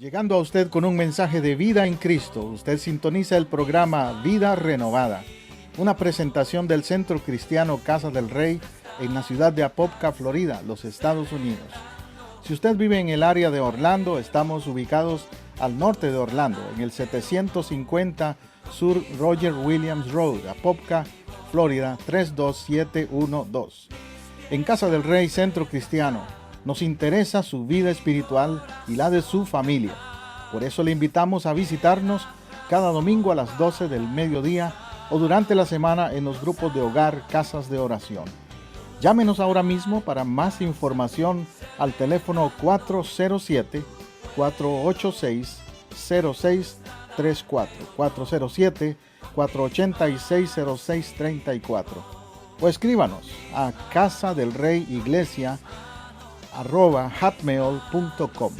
Llegando a usted con un mensaje de vida en Cristo, usted sintoniza el programa Vida Renovada, una presentación del Centro Cristiano Casa del Rey en la ciudad de Apopka, Florida, los Estados Unidos. Si usted vive en el área de Orlando, estamos ubicados al norte de Orlando, en el 750 Sur Roger Williams Road, Apopka, Florida 32712. En Casa del Rey Centro Cristiano, nos interesa su vida espiritual y la de su familia. Por eso le invitamos a visitarnos cada domingo a las 12 del mediodía o durante la semana en los grupos de hogar Casas de Oración. Llámenos ahora mismo para más información al teléfono 407-486-0634, 407-486-0634. O escríbanos a casadelreyiglesia@hotmail.com.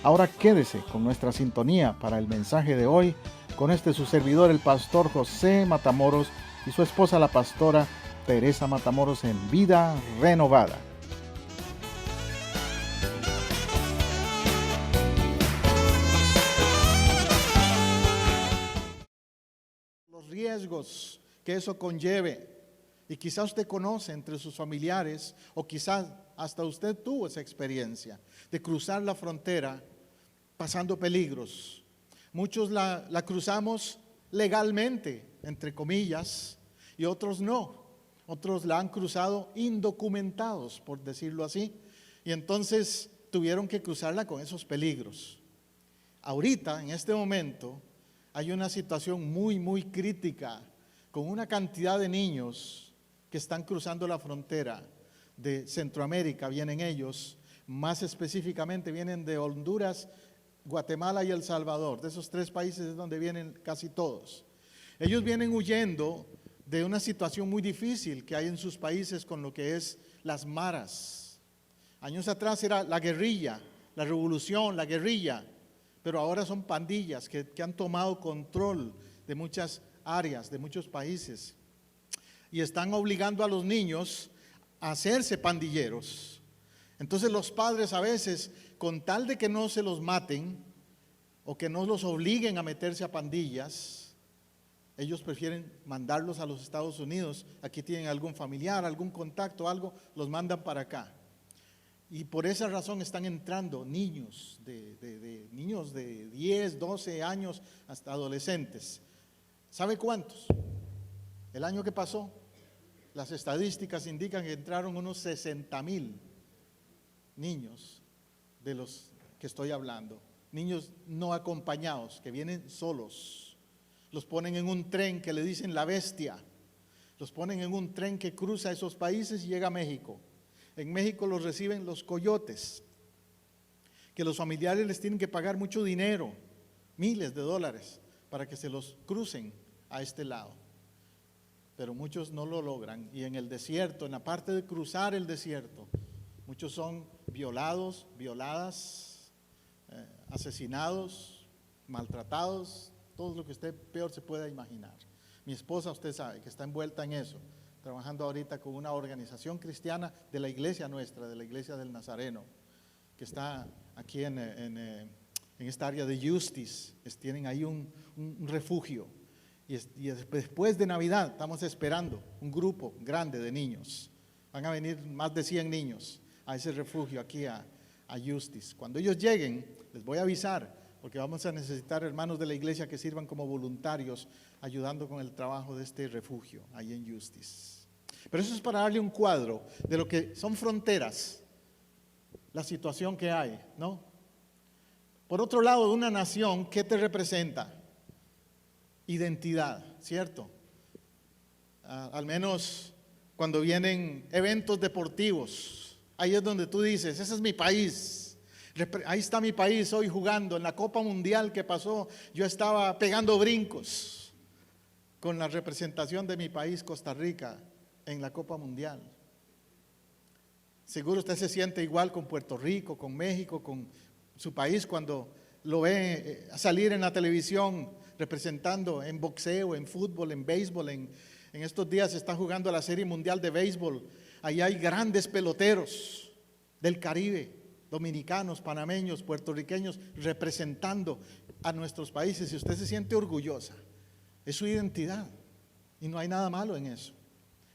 Ahora quédese con nuestra sintonía para el mensaje de hoy, con su servidor, el pastor José Matamoros, y su esposa, la pastora Teresa Matamoros, en Vida Renovada. Los riesgos que eso conlleve, y quizás usted conoce entre sus familiares, o quizás hasta usted tuvo esa experiencia de cruzar la frontera pasando peligros. Muchos la cruzamos legalmente, entre comillas, y otros no. Otros la han cruzado indocumentados, por decirlo así, y entonces tuvieron que cruzarla con esos peligros. Ahorita, en este momento, hay una situación muy crítica, con una cantidad de niños que están cruzando la frontera de Centroamérica. Vienen ellos, más específicamente vienen de Honduras, Guatemala y El Salvador. De esos tres países es donde vienen casi todos. Ellos vienen huyendo de una situación muy difícil que hay en sus países con lo que es las maras. Años atrás era la guerrilla, la revolución, la guerrilla, pero ahora son pandillas que han tomado control de muchas áreas, de muchos países, y están obligando a los niños a hacerse pandilleros. Entonces los padres a veces, con tal de que no se los maten o que no los obliguen a meterse a pandillas, ellos prefieren mandarlos a los Estados Unidos. Aquí tienen algún familiar, algún contacto, algo, los mandan para acá. Y por esa razón están entrando niños niños de 10, 12 años hasta adolescentes. ¿Sabe cuántos? El año que pasó, las estadísticas indican que entraron unos 60,000 niños de los que estoy hablando. Niños no acompañados, que vienen solos. Los ponen en un tren que le dicen la bestia. Los ponen en un tren que cruza esos países y llega a México. En México los reciben los coyotes, que los familiares les tienen que pagar mucho dinero, miles de dólares, para que se los crucen a este lado. Pero muchos no lo logran. Y en el desierto, en la parte de cruzar el desierto, muchos son violados, violadas, asesinados, maltratados, todo lo que usted peor se pueda imaginar. Mi esposa, usted sabe, que está envuelta en eso, trabajando ahorita con una organización cristiana de la iglesia nuestra, de la iglesia del Nazareno, que está aquí en esta área de Eustis. Tienen ahí un refugio. Y después de Navidad estamos esperando un grupo grande de niños. Van a venir más de 100 niños a ese refugio aquí a Eustis. Cuando ellos lleguen, les voy a avisar, porque vamos a necesitar hermanos de la iglesia que sirvan como voluntarios, ayudando con el trabajo de este refugio ahí en Eustis. Pero eso es para darle un cuadro de lo que son fronteras, la situación que hay, ¿no? Por otro lado, una nación, ¿qué te representa? Identidad, ¿cierto? Al menos cuando vienen eventos deportivos, ahí es donde tú dices, ese es mi país. Ahí está mi país hoy jugando. En la Copa Mundial que pasó, yo estaba pegando brincos con la representación de mi país, Costa Rica, en la Copa Mundial. Seguro usted se siente igual con Puerto Rico, con México, con su país, cuando lo ve salir en la televisión representando en boxeo, en fútbol, en béisbol. En estos días se está jugando la Serie Mundial de Béisbol. Ahí hay grandes peloteros del Caribe, dominicanos, panameños, puertorriqueños, representando a nuestros países y usted se siente orgullosa. Es su identidad y no hay nada malo en eso.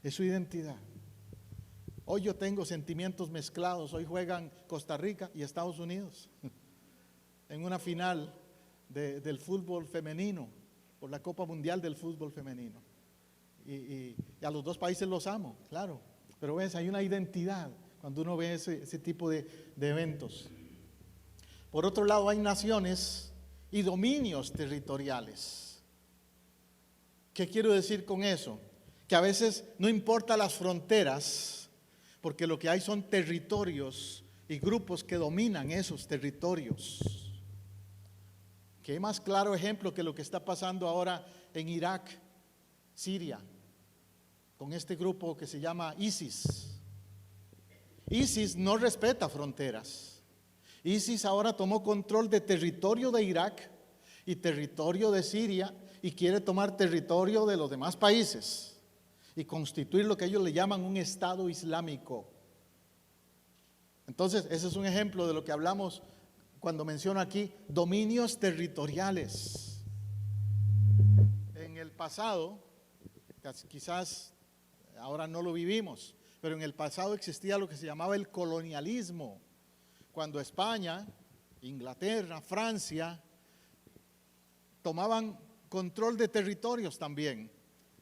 Es su identidad. Hoy yo tengo sentimientos mezclados. Hoy juegan Costa Rica y Estados Unidos en una final del fútbol femenino, por la Copa Mundial del Fútbol Femenino. Y a los dos países los amo, claro. Pero ves, hay una identidad cuando uno ve ese tipo de eventos. Por otro lado, hay naciones y dominios territoriales. ¿Qué quiero decir con eso? Que a veces no importa las fronteras, porque lo que hay son territorios y grupos que dominan esos territorios. ¿Qué más claro ejemplo que lo que está pasando ahora en Irak, Siria, con este grupo que se llama ISIS? ISIS no respeta fronteras. ISIS ahora tomó control de territorio de Irak y territorio de Siria y quiere tomar territorio de los demás países y constituir lo que ellos le llaman un Estado Islámico. Entonces, ese es un ejemplo de lo que hablamos cuando menciono aquí dominios territoriales. En el pasado, quizás ahora no lo vivimos, pero en el pasado existía lo que se llamaba el colonialismo, cuando España, Inglaterra, Francia tomaban control de territorios también.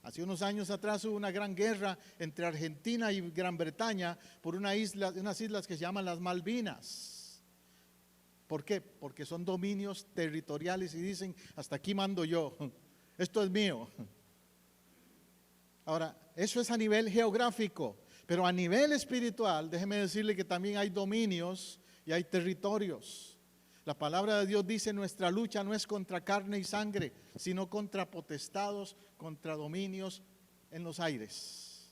Hace unos años atrás hubo una gran guerra entre Argentina y Gran Bretaña por unas islas que se llaman las Malvinas. ¿Por qué? Porque son dominios territoriales y dicen, hasta aquí mando yo, esto es mío. Ahora, eso es a nivel geográfico, pero a nivel espiritual, déjeme decirle que también hay dominios y hay territorios. La palabra de Dios dice, nuestra lucha no es contra carne y sangre, sino contra potestados, contra dominios en los aires.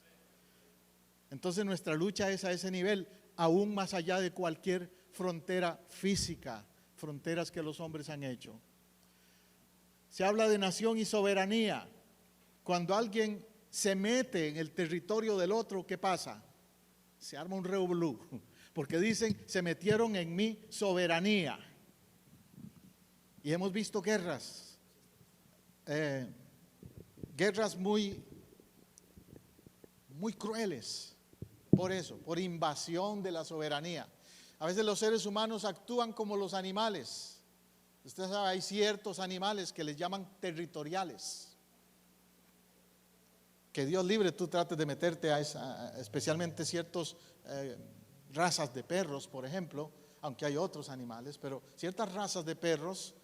Entonces nuestra lucha es a ese nivel, aún más allá de cualquier frontera física, fronteras que los hombres han hecho. Se habla de nación y soberanía. Cuando alguien se mete en el territorio del otro, ¿qué pasa? Se arma un revolú, porque dicen, se metieron en mi soberanía. Y hemos visto guerras muy crueles, por eso, por invasión de la soberanía. A veces los seres humanos actúan como los animales. Usted sabe, hay ciertos animales que les llaman territoriales. Que Dios libre, tú trates de meterte especialmente ciertas razas de perros, por ejemplo, aunque hay otros animales, pero ciertas razas de perros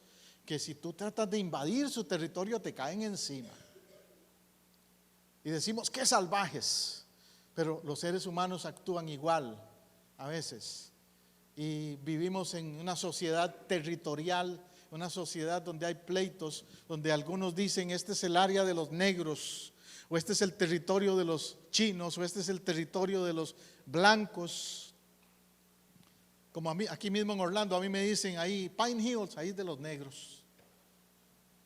que si tú tratas de invadir su territorio te caen encima. Y decimos, qué salvajes, pero los seres humanos actúan igual a veces. Y vivimos en una sociedad territorial, una sociedad donde hay pleitos, donde algunos dicen, este es el área de los negros, o este es el territorio de los chinos, o este es el territorio de los blancos. Como a mí, aquí mismo en Orlando, a mí me dicen ahí, Pine Hills, ahí es de los negros.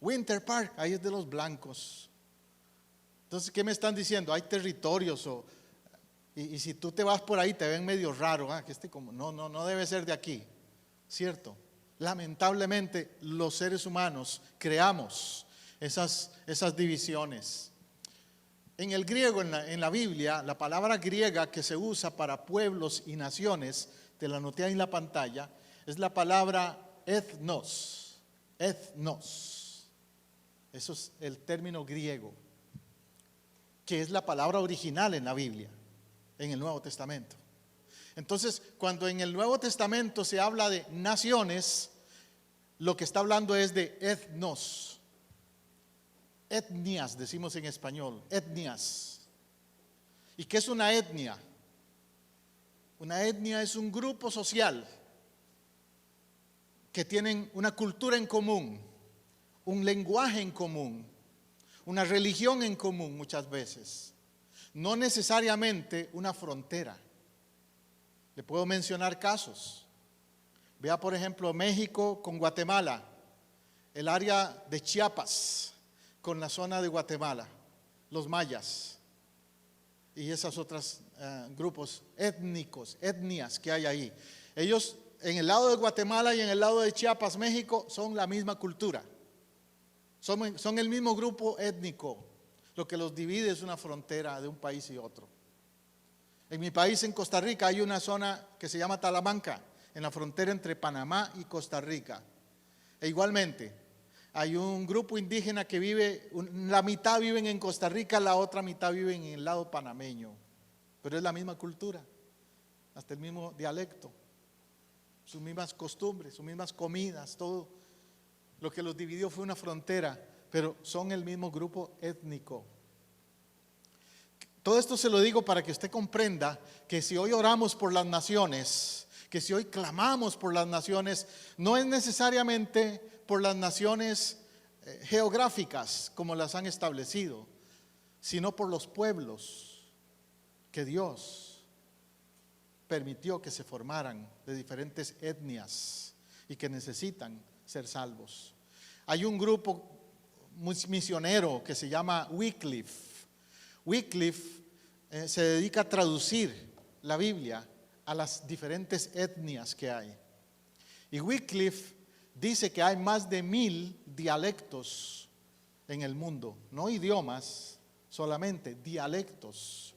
Winter Park, ahí es de los blancos. Entonces, ¿qué me están diciendo? Hay territorios, y si tú te vas por ahí te ven medio raro, que no debe ser de aquí, ¿cierto? Lamentablemente los seres humanos creamos esas divisiones. En el griego, en la Biblia, la palabra griega que se usa para pueblos y naciones, te la anoté ahí en la pantalla, es la palabra ethnos. Ethnos. Eso es el término griego, que es la palabra original en la Biblia, en el Nuevo Testamento. Entonces, cuando en el Nuevo Testamento se habla de naciones, lo que está hablando es de ethnos. Etnias, decimos en español, etnias. ¿Y qué es una etnia? Una etnia es un grupo social que tienen una cultura en común, un lenguaje en común, una religión en común muchas veces, no necesariamente una frontera. Le puedo mencionar casos. Vea por ejemplo México con Guatemala, el área de Chiapas con la zona de Guatemala, los mayas y esos otros grupos étnicos, etnias que hay ahí. Ellos en el lado de Guatemala y en el lado de Chiapas, México, son la misma cultura. Son el mismo grupo étnico. Lo que los divide es una frontera de un país y otro. En mi país, en Costa Rica, hay una zona que se llama Talamanca, en la frontera entre Panamá y Costa Rica. E igualmente, hay un grupo indígena que vive, la mitad viven en Costa Rica, la otra mitad viven en el lado panameño. Pero es la misma cultura, hasta el mismo dialecto, sus mismas costumbres, sus mismas comidas, todo. Lo que los dividió fue una frontera, pero son el mismo grupo étnico. Todo esto se lo digo para que usted comprenda que si hoy oramos por las naciones, que si hoy clamamos por las naciones, no es necesariamente por las naciones geográficas como las han establecido, sino por los pueblos que Dios permitió que se formaran de diferentes etnias y que necesitan ser salvos. Hay un grupo misionero que se llama Wycliffe. Wycliffe se dedica a traducir la Biblia a las diferentes etnias que hay. Y Wycliffe dice que hay más de 1000 dialectos en el mundo, no idiomas solamente, dialectos.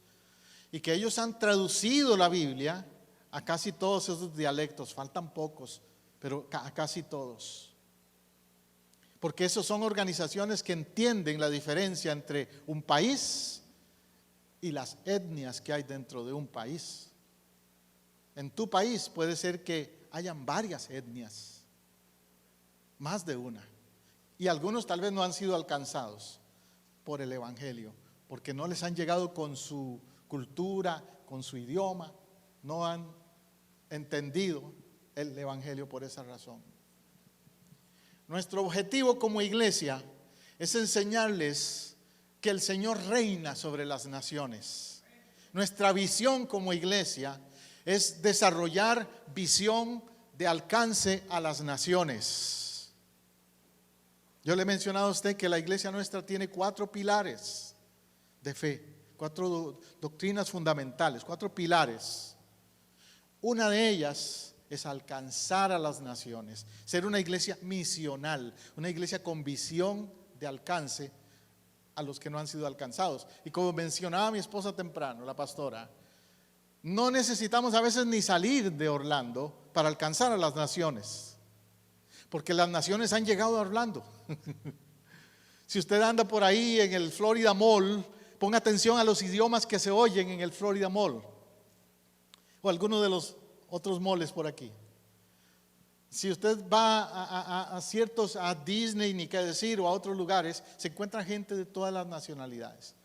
Y que ellos han traducido la Biblia a casi todos esos dialectos, faltan pocos, pero a casi todos. Porque esos son organizaciones que entienden la diferencia entre un país y las etnias que hay dentro de un país. En tu país puede ser que hayan varias etnias, más de una, y algunos tal vez no han sido alcanzados por el Evangelio, porque no les han llegado con su cultura, con su idioma, no han entendido el Evangelio por esa razón. Nuestro objetivo como iglesia es enseñarles que el Señor reina sobre las naciones. Nuestra visión como iglesia es desarrollar visión de alcance a las naciones. Yo le he mencionado a usted que la iglesia nuestra tiene 4 pilares de fe, 4 doctrinas fundamentales, 4 pilares. Una de ellas es alcanzar a las naciones, ser una iglesia misional, una iglesia con visión de alcance a los que no han sido alcanzados. Y como mencionaba mi esposa temprano, la pastora, no necesitamos a veces ni salir de Orlando para alcanzar a las naciones, porque las naciones han llegado a Orlando. Si usted anda por ahí en el Florida Mall, ponga atención a los idiomas que se oyen en el Florida Mall o alguno de los otros malls por aquí. Si usted va a Disney, ni qué decir, o a otros lugares, se encuentra gente de todas las nacionalidades,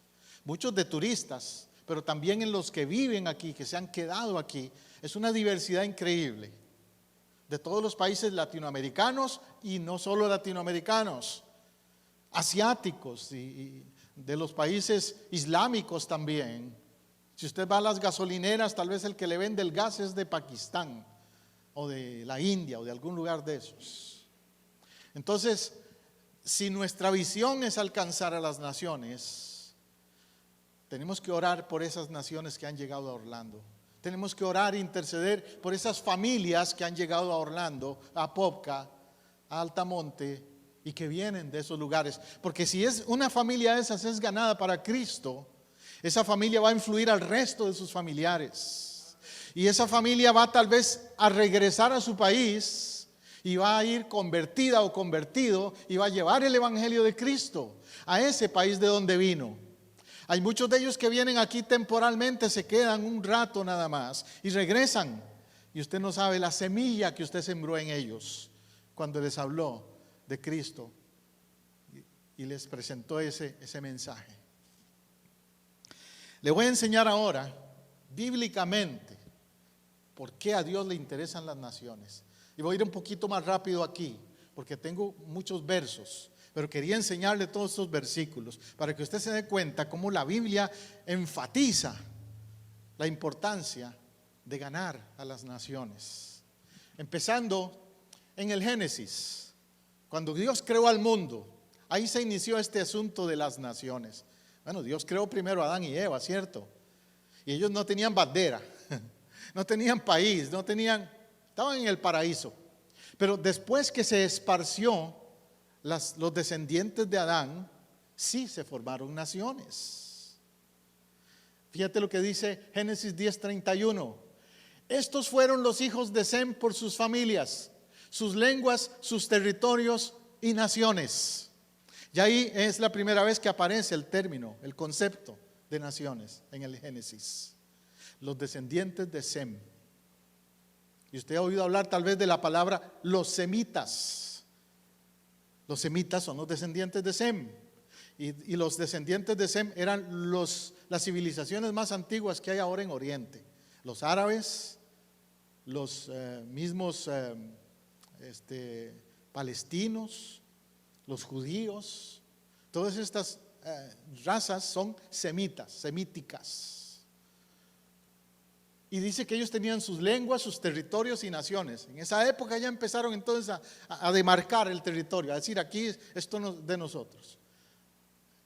muchos de turistas, pero también en los que viven aquí, que se han quedado aquí. Es una diversidad increíble de todos los países latinoamericanos y no solo latinoamericanos, asiáticos y de los países islámicos también. Si usted va a las gasolineras, tal vez el que le vende el gas es de Pakistán o de la India o de algún lugar de esos. Entonces, si nuestra visión es alcanzar a las naciones, tenemos que orar por esas naciones que han llegado a Orlando. Tenemos que orar e interceder por esas familias que han llegado a Orlando, a Popca, a Altamonte y que vienen de esos lugares. Porque si es una familia de esas es ganada para Cristo, esa familia va a influir al resto de sus familiares. Y esa familia va tal vez a regresar a su país y va a ir convertida o convertido y va a llevar el Evangelio de Cristo a ese país de donde vino. Hay muchos de ellos que vienen aquí temporalmente, se quedan un rato nada más y regresan. Y usted no sabe la semilla que usted sembró en ellos cuando les habló de Cristo y les presentó ese mensaje. Le voy a enseñar ahora, bíblicamente, por qué a Dios le interesan las naciones. Y voy a ir un poquito más rápido aquí, porque tengo muchos versos, pero quería enseñarle todos estos versículos para que usted se dé cuenta cómo la Biblia enfatiza la importancia de ganar a las naciones. Empezando en el Génesis, cuando Dios creó al mundo, ahí se inició este asunto de las naciones. Bueno, Dios creó primero a Adán y Eva, ¿cierto? Y ellos no tenían bandera, no tenían país, no tenían estaban en el paraíso. Pero después que se esparció, los descendientes de Adán, sí se formaron naciones. Fíjate lo que dice Génesis 10:31. Estos fueron los hijos de Sem por sus familias, sus lenguas, sus territorios y naciones. Y ahí es la primera vez que aparece el término, el concepto de naciones en el Génesis. Los descendientes de Sem. Y usted ha oído hablar tal vez de la palabra los semitas. Los semitas son los descendientes de Sem. Y los descendientes de Sem eran las civilizaciones más antiguas que hay ahora en Oriente. Los árabes, los mismos palestinos, los judíos, todas estas razas son semíticas. Y dice que ellos tenían sus lenguas, sus territorios y naciones. En esa época ya empezaron entonces a demarcar el territorio, a decir aquí esto de nosotros.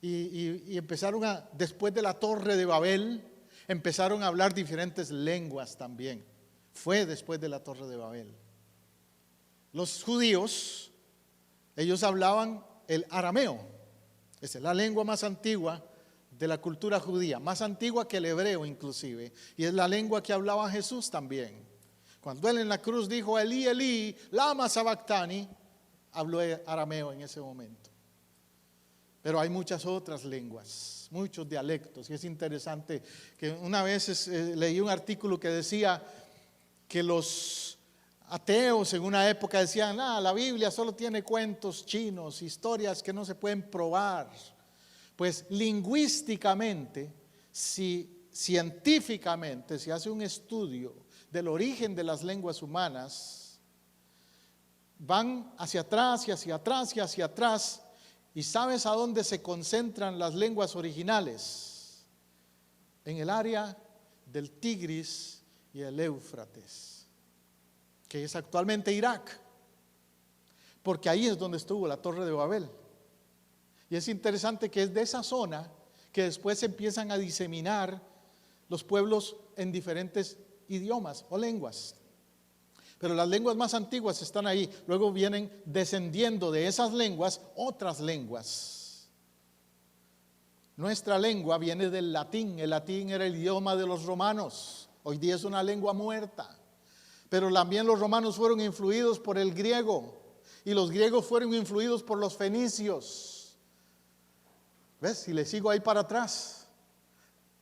Y empezaron después de la Torre de Babel, empezaron a hablar diferentes lenguas también. Fue después de la Torre de Babel. Los judíos, ellos hablaban el arameo. Esa es la lengua más antigua de la cultura judía, más antigua que el hebreo inclusive, y es la lengua que hablaba Jesús también. Cuando él en la cruz dijo Elí, Elí, lama sabactani, habló arameo en ese momento. Pero hay muchas otras lenguas, muchos dialectos, y es interesante que una vez leí un artículo que decía que los ateos en una época decían, la Biblia solo tiene cuentos chinos, historias que no se pueden probar. Pues lingüísticamente, científicamente, se hace un estudio del origen de las lenguas humanas, van hacia atrás y hacia atrás y hacia atrás, y ¿sabes a dónde se concentran las lenguas originales? En el área del Tigris y el Éufrates, que es actualmente Irak, porque ahí es donde estuvo la Torre de Babel. Y es interesante que es de esa zona que después se empiezan a diseminar los pueblos en diferentes idiomas o lenguas. Pero las lenguas más antiguas están ahí. Luego vienen descendiendo de esas lenguas otras lenguas. Nuestra lengua viene del latín. El latín era el idioma de los romanos. Hoy día es una lengua muerta. Pero también los romanos fueron influidos por el griego. Y los griegos fueron influidos por los fenicios. ¿Ves? Si le sigo ahí para atrás,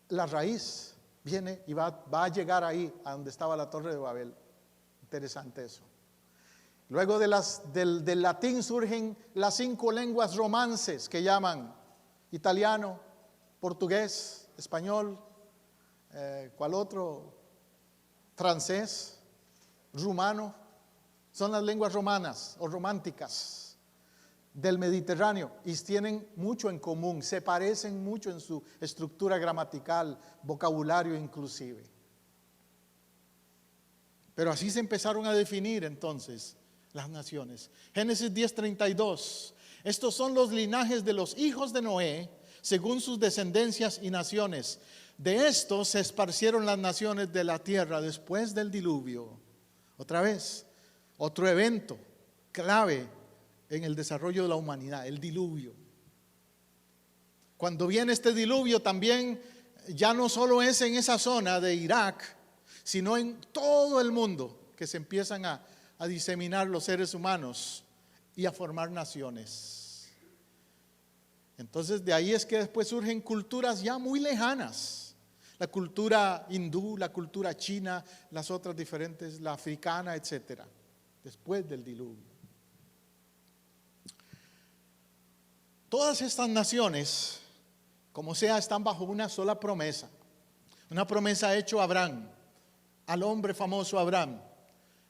la raíz viene y va a llegar ahí, a donde estaba la Torre de Babel. Interesante eso. Luego del latín surgen las 5 lenguas romances que llaman italiano, portugués, español, ¿cuál otro? Francés, rumano. Son las lenguas romanas o románticas del Mediterráneo y tienen mucho en común, se parecen mucho en su estructura gramatical, vocabulario inclusive. Pero así se empezaron a definir entonces las naciones. Génesis 10:32, estos son los linajes de los hijos de Noé, según sus descendencias y naciones. De estos se esparcieron las naciones de la tierra después del diluvio. Otra vez, otro evento clave en el desarrollo de la humanidad, el diluvio. Cuando viene este diluvio también ya no solo es en esa zona de Irak, sino en todo el mundo que se empiezan a diseminar los seres humanos y a formar naciones. Entonces de ahí es que después surgen culturas ya muy lejanas. La cultura hindú, la cultura china, las otras diferentes, la africana, etcétera, después del diluvio. Todas estas naciones, como sea, están bajo una sola promesa. Una promesa hecha a Abraham, al hombre famoso Abraham.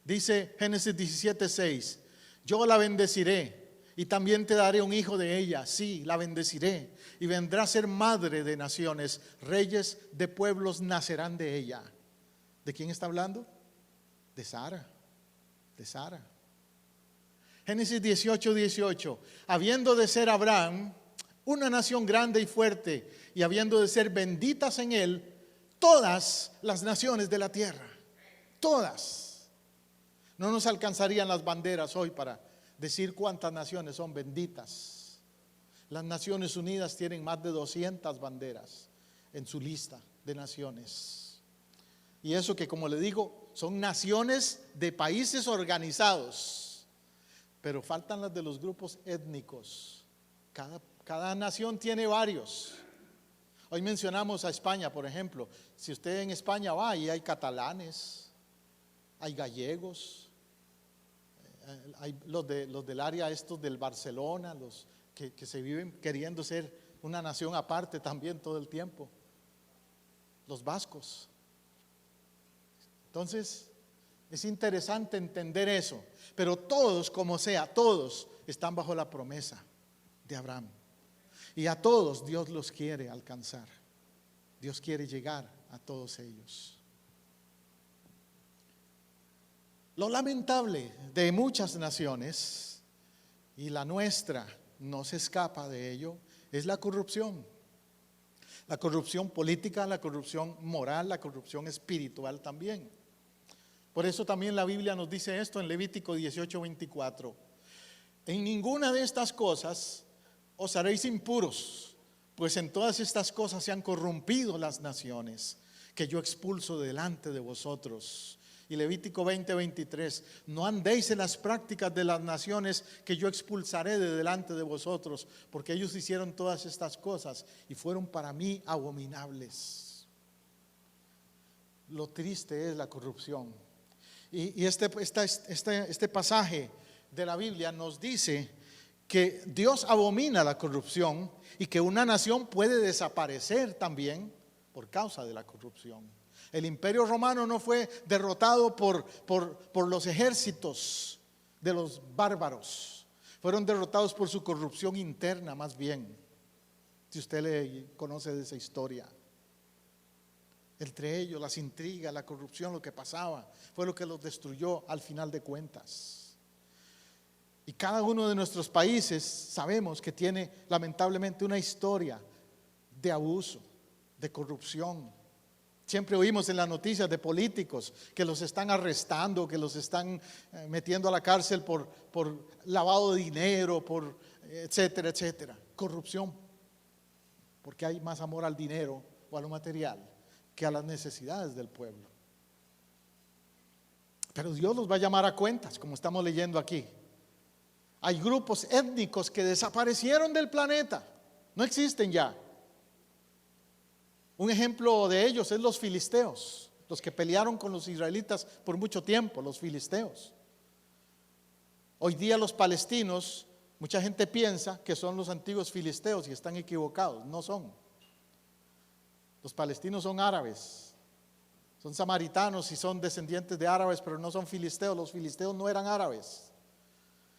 Dice Génesis 17:6, yo la bendeciré y también te daré un hijo de ella. Sí, la bendeciré y vendrá a ser madre de naciones. Reyes de pueblos nacerán de ella. ¿De quién está hablando? De Sara. De Sara. Génesis 18:18, habiendo de ser Abraham una nación grande y fuerte, y habiendo de ser benditas en él todas las naciones de la tierra. Todas. No nos alcanzarían las banderas hoy para decir cuántas naciones son benditas. Las Naciones Unidas tienen más de 200 banderas en su lista de naciones. Y eso que, como le digo, son naciones de países organizados, pero faltan las de los grupos étnicos. Cada nación tiene varios. Hoy mencionamos a España, por ejemplo. Si usted en España va y hay catalanes, hay gallegos, hay los del área estos del Barcelona, los que se viven queriendo ser una nación aparte también todo el tiempo, los vascos. Entonces es interesante entender eso, pero todos, como sea, todos están bajo la promesa de Abraham, y a todos Dios los quiere alcanzar. Dios quiere llegar a todos ellos. Lo lamentable de muchas naciones, y la nuestra no se escapa de ello, es la corrupción. La corrupción política, la corrupción moral, la corrupción espiritual también. Por eso también la Biblia nos dice esto en Levítico 18:24. En ninguna de estas cosas os haréis impuros, pues en todas estas cosas se han corrompido las naciones que yo expulso delante de vosotros. Y Levítico 20:23, no andéis en las prácticas de las naciones que yo expulsaré de delante de vosotros, porque ellos hicieron todas estas cosas y fueron para mí abominables. Lo triste es la corrupción. Y este pasaje de la Biblia nos dice que Dios abomina la corrupción y que una nación puede desaparecer también por causa de la corrupción. El Imperio Romano no fue derrotado por los ejércitos de los bárbaros, fueron derrotados por su corrupción interna más bien, si usted le conoce de esa historia. Entre ellos las intrigas, la corrupción, lo que pasaba, fue lo que los destruyó al final de cuentas. Y cada uno de nuestros países sabemos que tiene lamentablemente una historia de abuso, de corrupción. Siempre oímos en las noticias de políticos que los están arrestando, que los están metiendo a la cárcel por lavado de dinero, por etcétera, etcétera. Corrupción, porque hay más amor al dinero o a lo material que a las necesidades del pueblo. Pero Dios los va a llamar a cuentas, como estamos leyendo aquí. Hay grupos étnicos que desaparecieron del planeta, no existen ya. Un ejemplo de ellos es los filisteos, los que pelearon con los israelitas por mucho tiempo, los filisteos. Hoy día los palestinos, mucha gente piensa que son los antiguos filisteos y están equivocados, no son. Los palestinos son árabes, son samaritanos y son descendientes de árabes, pero no son filisteos. Los filisteos no eran árabes.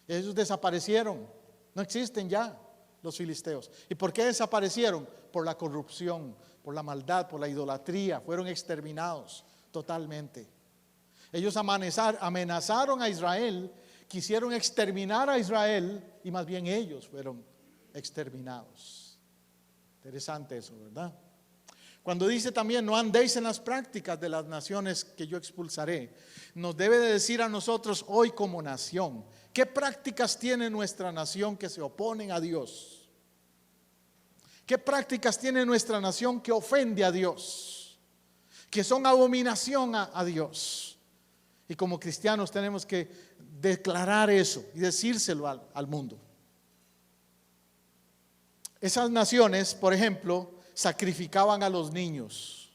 Ellos desaparecieron, no existen ya los filisteos. ¿Y por qué desaparecieron? Por la corrupción, por la maldad, por la idolatría. Fueron exterminados totalmente. Ellos amenazaron a Israel, quisieron exterminar a Israel y más bien ellos fueron exterminados. Interesante eso, ¿verdad? Cuando dice también no andéis en las prácticas de las naciones que yo expulsaré, nos debe de decir a nosotros hoy como nación, ¿qué prácticas tiene nuestra nación que se oponen a Dios? ¿Qué prácticas tiene nuestra nación que ofende a Dios? Que son abominación a Dios. Y como cristianos tenemos que declarar eso y decírselo al mundo. Esas naciones, por ejemplo, sacrificaban a los niños.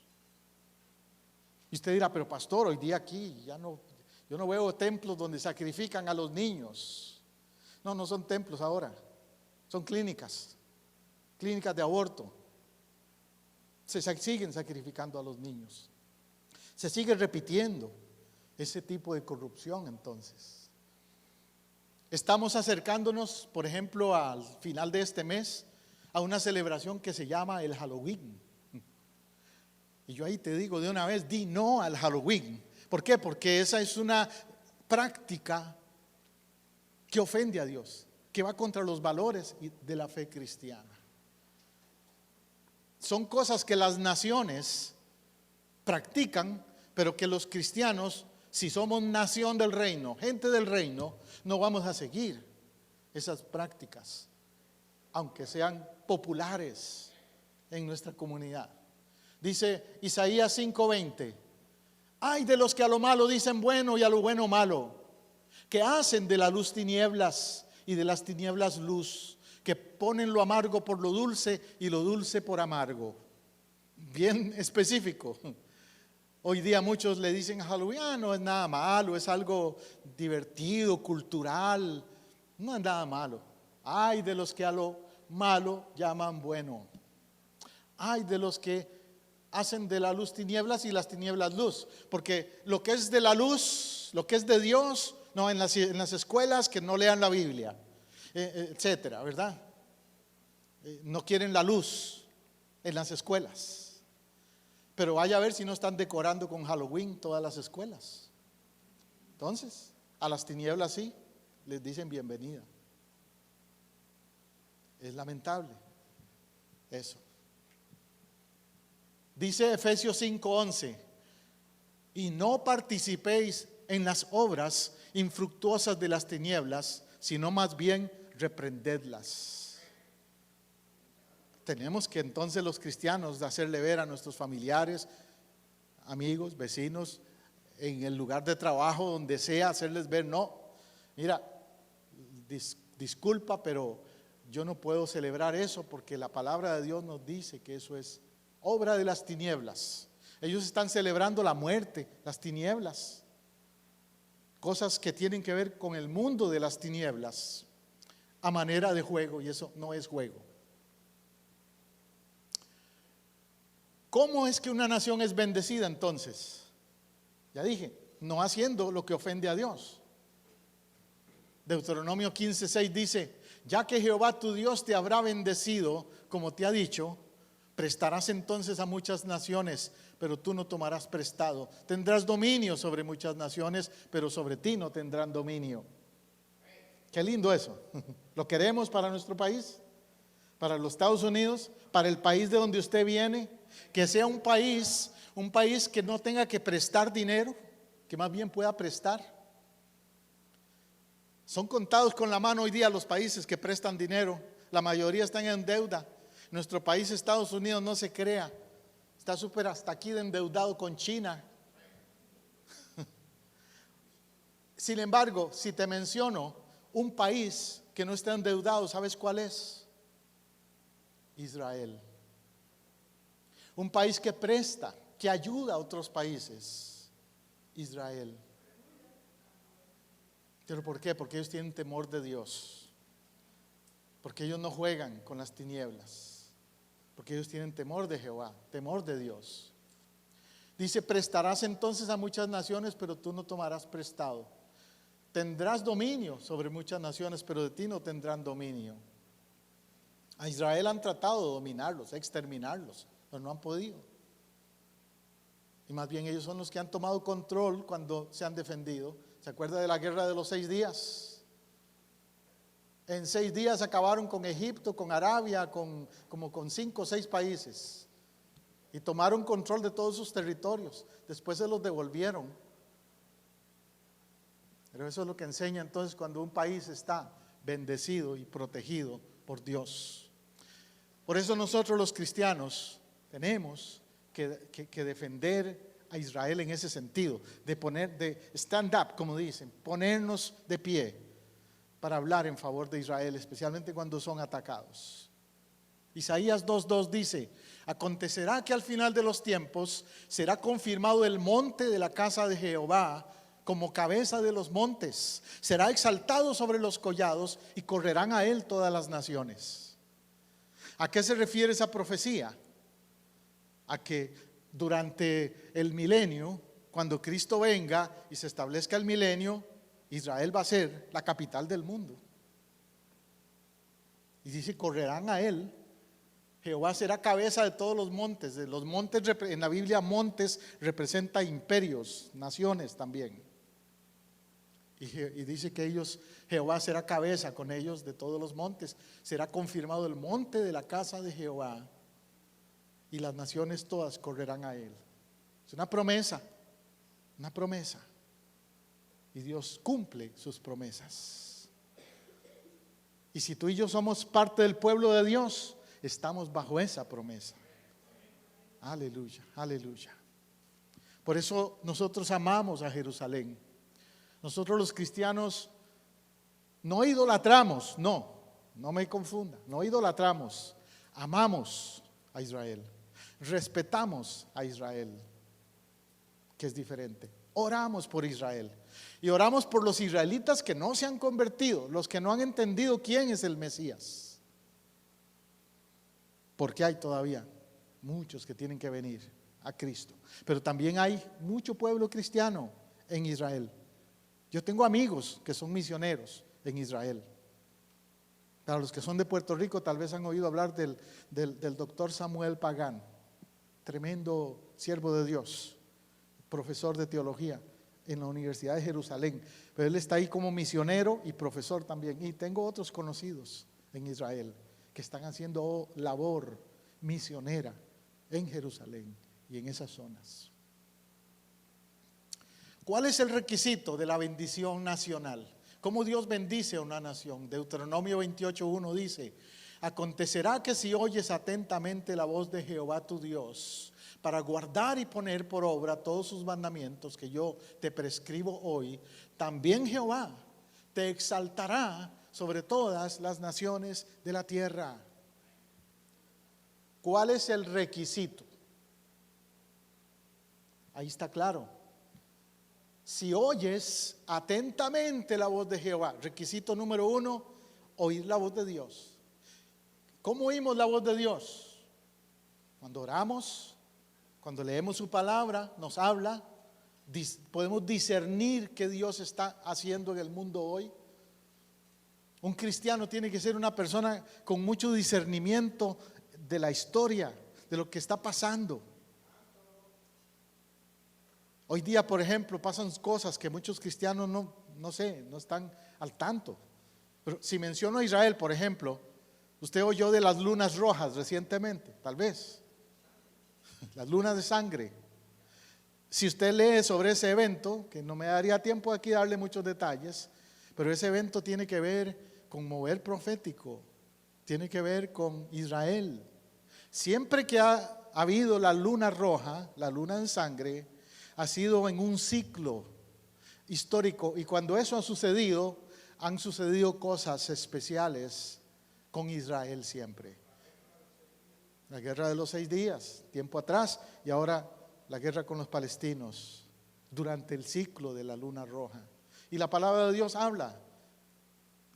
Y usted dirá, pero pastor, hoy día aquí yo no veo templos donde sacrifican a los niños. No, no son templos ahora, son clínicas de aborto. Se siguen sacrificando a los niños. Se sigue repitiendo ese tipo de corrupción entonces. Estamos acercándonos, por ejemplo, al final de este mes, a una celebración que se llama el Halloween. Y yo ahí te digo de una vez, di no al Halloween. ¿Por qué? Porque esa es una práctica que ofende a Dios, que va contra los valores de la fe cristiana. Son cosas que las naciones practican, pero que los cristianos si somos nación del reino, gente del reino, no vamos a seguir esas prácticas, aunque sean populares en nuestra comunidad. Dice Isaías 5:20, ay de los que a lo malo dicen bueno y a lo bueno malo, que hacen de la luz tinieblas y de las tinieblas luz, que ponen lo amargo por lo dulce y lo dulce por amargo. Bien específico. Hoy día muchos le dicen a Halloween, no es nada malo, es algo divertido, cultural, no es nada malo. Ay de los que a lo malo llaman bueno. Ay de los que hacen de la luz tinieblas y las tinieblas luz, porque lo que es de la luz, lo que es de Dios, no, en las escuelas que no lean la Biblia, etcétera, ¿verdad? No quieren la luz en las escuelas, pero vaya a ver si no están decorando con Halloween todas las escuelas. Entonces, a las tinieblas sí, les dicen bienvenida. Es lamentable eso. Dice Efesios 5:11, y no participéis en las obras infructuosas de las tinieblas, sino más bien reprendedlas. Tenemos que entonces los cristianos hacerle ver a nuestros familiares, amigos, vecinos, en el lugar de trabajo, donde sea, hacerles ver, no, mira, disculpa, pero yo no puedo celebrar eso porque la palabra de Dios nos dice que eso es obra de las tinieblas. Ellos están celebrando la muerte, las tinieblas, cosas que tienen que ver con el mundo de las tinieblas a manera de juego, y eso no es juego. ¿Cómo es que una nación es bendecida entonces? Ya dije, no haciendo lo que ofende a Dios. Deuteronomio 15:6 dice, ya que Jehová tu Dios te habrá bendecido, como te ha dicho, prestarás entonces a muchas naciones, pero tú no tomarás prestado. Tendrás dominio sobre muchas naciones, pero sobre ti no tendrán dominio. Qué lindo eso. ¿Lo queremos para nuestro país? ¿Para los Estados Unidos? ¿Para el país de donde usted viene? Que sea un país que no tenga que prestar dinero, que más bien pueda prestar. Son contados con la mano hoy día los países que prestan dinero. La mayoría están en deuda. Nuestro país, Estados Unidos, no se crea, está súper hasta aquí de endeudado con China. Sin embargo, si te menciono un país que no está endeudado, ¿sabes cuál es? Israel. Un país que presta, que ayuda a otros países. Israel. ¿Pero por qué? Porque ellos tienen temor de Dios. Porque ellos no juegan con las tinieblas. Porque ellos tienen temor de Jehová, temor de Dios. Dice, prestarás entonces a muchas naciones, pero tú no tomarás prestado. Tendrás dominio sobre muchas naciones, pero de ti no tendrán dominio. A Israel han tratado de dominarlos, exterminarlos, pero no han podido. Y más bien ellos son los que han tomado control cuando se han defendido. ¿Se acuerda de la guerra de los 6 días? En 6 días acabaron con Egipto, con Arabia, como con 5 o 6 países. Y tomaron control de todos sus territorios. Después se los devolvieron. Pero eso es lo que enseña entonces cuando un país está bendecido y protegido por Dios. Por eso nosotros los cristianos tenemos que defender a Israel en ese sentido. De stand up, como dicen, ponernos de pie para hablar en favor de Israel, especialmente cuando son atacados. Isaías 2:2 dice, acontecerá que al final de los tiempos será confirmado el monte de la casa de Jehová como cabeza de los montes, será exaltado sobre los collados y correrán a él todas las naciones. ¿A qué se refiere esa profecía? A que durante el milenio, cuando Cristo venga y se establezca el milenio, Israel va a ser la capital del mundo. Y dice, correrán a él. Jehová será cabeza de todos los montes. De los montes, en la Biblia, montes representa imperios, naciones también. Y dice que Jehová será cabeza con ellos de todos los montes. Será confirmado el monte de la casa de Jehová. Y las naciones todas correrán a él. Es una promesa, una promesa. y Dios cumple sus promesas. Y si tú y yo somos parte del pueblo de Dios, estamos bajo esa promesa. Aleluya, aleluya. Por eso nosotros amamos a Jerusalén. Nosotros los cristianos no idolatramos, no me confunda, no idolatramos, amamos a Israel, respetamos a Israel, que es diferente. Oramos por Israel y oramos por los israelitas que no se han convertido, los que no han entendido quién es el Mesías, porque hay todavía muchos que tienen que venir a Cristo, pero también hay mucho pueblo cristiano en Israel. Yo tengo amigos que son misioneros en Israel. Para los que son de Puerto Rico, tal vez han oído hablar del doctor Samuel Pagán, tremendo siervo de Dios, profesor de teología en la Universidad de Jerusalén. Pero él está ahí como misionero y profesor también. Y tengo otros conocidos en Israel que están haciendo labor misionera en Jerusalén y en esas zonas. ¿Cuál es el requisito de la bendición nacional? ¿Cómo Dios bendice a una nación? Deuteronomio 28:1 dice: acontecerá que si oyes atentamente la voz de Jehová tu Dios, para guardar y poner por obra todos sus mandamientos que yo te prescribo hoy, también Jehová te exaltará sobre todas las naciones de la tierra. ¿Cuál es el requisito? Ahí está claro. Si oyes atentamente la voz de Jehová, requisito número 1, oír la voz de Dios. ¿Cómo oímos la voz de Dios? Cuando oramos, cuando leemos su palabra, nos habla, podemos discernir qué Dios está haciendo en el mundo hoy. Un cristiano tiene que ser una persona con mucho discernimiento de la historia, de lo que está pasando. Hoy día, por ejemplo, pasan cosas que muchos cristianos no están al tanto. Pero si menciono a Israel, por ejemplo, usted oyó de las lunas rojas recientemente, tal vez. Las lunas de sangre. Si usted lee sobre ese evento, que no me daría tiempo aquí darle muchos detalles, pero ese evento tiene que ver con mover profético, tiene que ver con Israel. Siempre que ha habido la luna roja, la luna de sangre, ha sido en un ciclo histórico, y cuando eso ha sucedido, han sucedido cosas especiales con Israel siempre. La guerra de los 6 días, tiempo atrás, y ahora la guerra con los palestinos, durante el ciclo de la luna roja. Y la palabra de Dios habla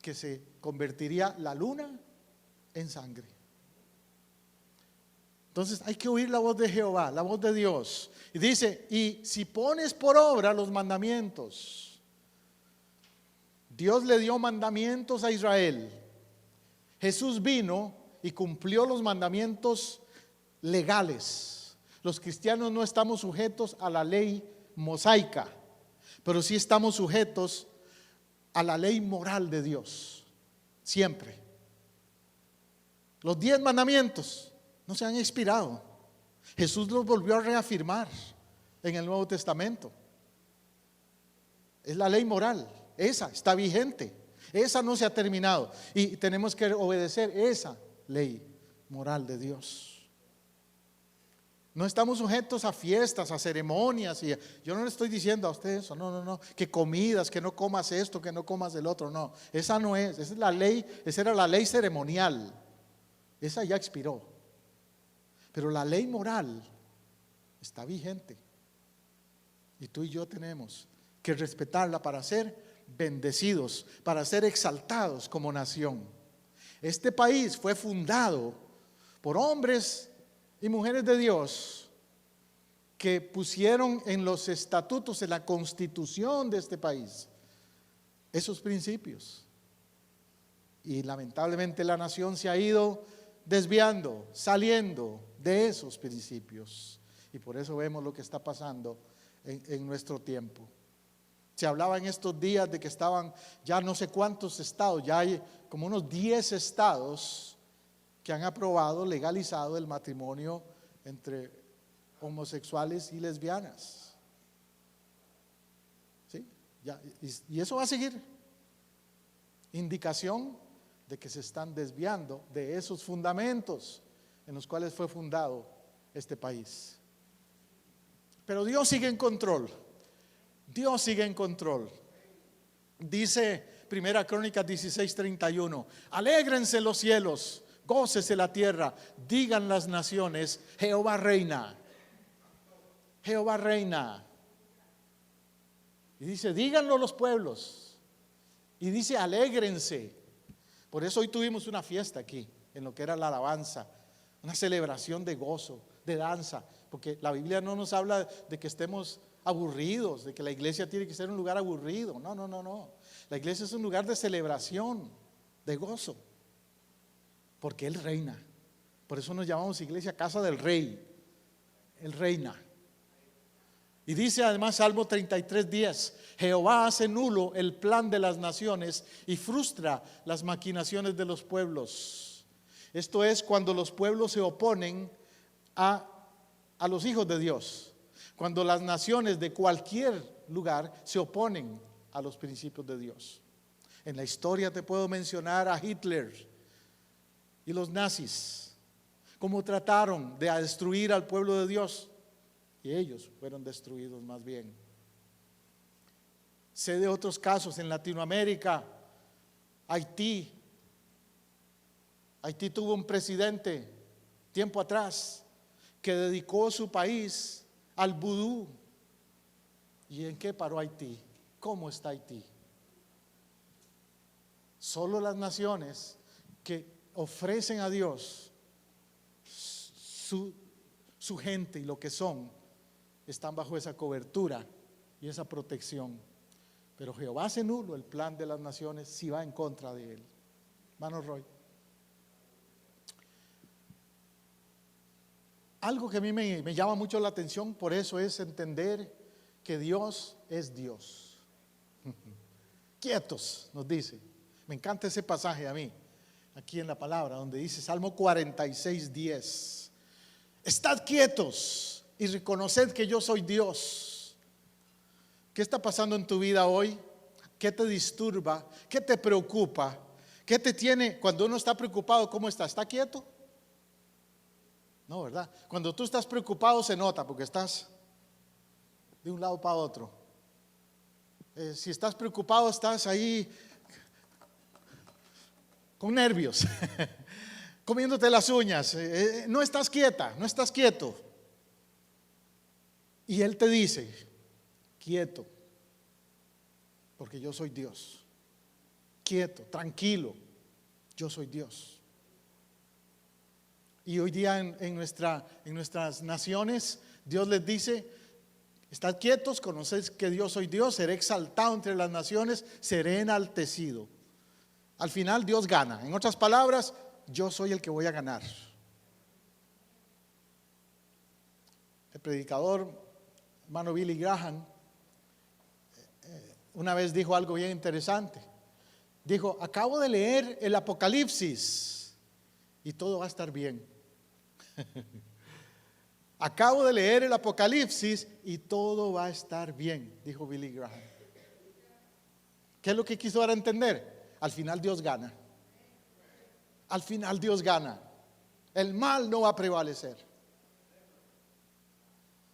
que se convertiría la luna en sangre. Entonces hay que oír la voz de Jehová, la voz de Dios. Y dice: y si pones por obra los mandamientos. Dios le dio mandamientos a Israel. Jesús vino y cumplió los mandamientos legales. Los cristianos no estamos sujetos a la ley mosaica, pero sí estamos sujetos a la ley moral de Dios. Siempre. Los 10 mandamientos no se han expirado. Jesús los volvió a reafirmar en el Nuevo Testamento. Es la ley moral, esa está vigente, esa no se ha terminado, y tenemos que obedecer esa ley moral de Dios. No estamos sujetos a fiestas, a ceremonias, y yo no le estoy diciendo a usted eso, no, que comidas, que no comas esto, que no comas el otro, no, esa no es, esa es la ley, esa era la ley ceremonial, esa ya expiró. Pero la ley moral está vigente, y tú y yo tenemos que respetarla para ser bendecidos, para ser exaltados como nación. Este país fue fundado por hombres y mujeres de Dios que pusieron en los estatutos, en la constitución de este país, esos principios. Y lamentablemente la nación se ha ido desviando, saliendo de esos principios, y por eso vemos lo que está pasando en nuestro tiempo. Se hablaba en estos días de que estaban ya no sé cuántos estados, ya hay como unos 10 estados que han aprobado, legalizado el matrimonio entre homosexuales y lesbianas. ¿Sí? Y eso va a seguir. Indicación de que se están desviando de esos fundamentos en los cuales fue fundado este país. Pero Dios sigue en control. Dios sigue en control. Dice Primera Crónicas 16:31: alégrense los cielos, gócese la tierra, digan las naciones, Jehová reina. Jehová reina. Y dice, díganlo los pueblos. Y dice, alégrense. Por eso hoy tuvimos una fiesta aquí, en lo que era la alabanza, una celebración de gozo, de danza, porque la Biblia no nos habla de que estemos aburridos, de que la iglesia tiene que ser un lugar aburrido. No, no, no, no. La iglesia es un lugar de celebración, de gozo, porque Él reina. Por eso nos llamamos iglesia casa del Rey. Él reina. Y dice además Salmo 33:10: Jehová hace nulo el plan de las naciones y frustra las maquinaciones de los pueblos. Esto es cuando los pueblos se oponen a los hijos de Dios. Cuando las naciones de cualquier lugar se oponen a los principios de Dios. En la historia te puedo mencionar a Hitler y los nazis, cómo trataron de destruir al pueblo de Dios, y ellos fueron destruidos más bien. Sé de otros casos en Latinoamérica. Haití tuvo un presidente tiempo atrás que dedicó su país al vudú. ¿Y en qué paró Haití? ¿Cómo está Haití? Solo las naciones que ofrecen a Dios su gente y lo que son, están bajo esa cobertura y esa protección. Pero Jehová hace nulo el plan de las naciones si va en contra de él. Hermano Roy. Algo que a mí me llama mucho la atención, por eso, es entender que Dios es Dios. Quietos, nos dice. Me encanta ese pasaje a mí, aquí en la palabra, donde dice Salmo 46:10: estad quietos y reconoced que yo soy Dios. ¿Qué está pasando en tu vida hoy? ¿Qué te disturba? ¿Qué te preocupa? ¿Qué te tiene? Cuando uno está preocupado, ¿cómo está? ¿Está quieto? No, ¿verdad? Cuando tú estás preocupado se nota, porque estás de un lado para otro. Si estás preocupado, estás ahí con nervios, comiéndote las uñas. No estás quieta, no estás quieto. Y Él te dice, quieto, porque yo soy Dios. Quieto, tranquilo, yo soy Dios. Y hoy día en nuestras naciones, Dios les dice, estad quietos, conocéis que Dios soy Dios, seré exaltado entre las naciones, seré enaltecido. Al final Dios gana. En otras palabras, yo soy el que voy a ganar. El predicador, hermano Billy Graham, una vez dijo algo bien interesante. Dijo, acabo de leer el Apocalipsis y todo va a estar bien. Acabo de leer el Apocalipsis y todo va a estar bien, dijo Billy Graham. ¿Qué es lo que quiso dar a entender? Al final Dios gana. Al final Dios gana. El mal no va a prevalecer.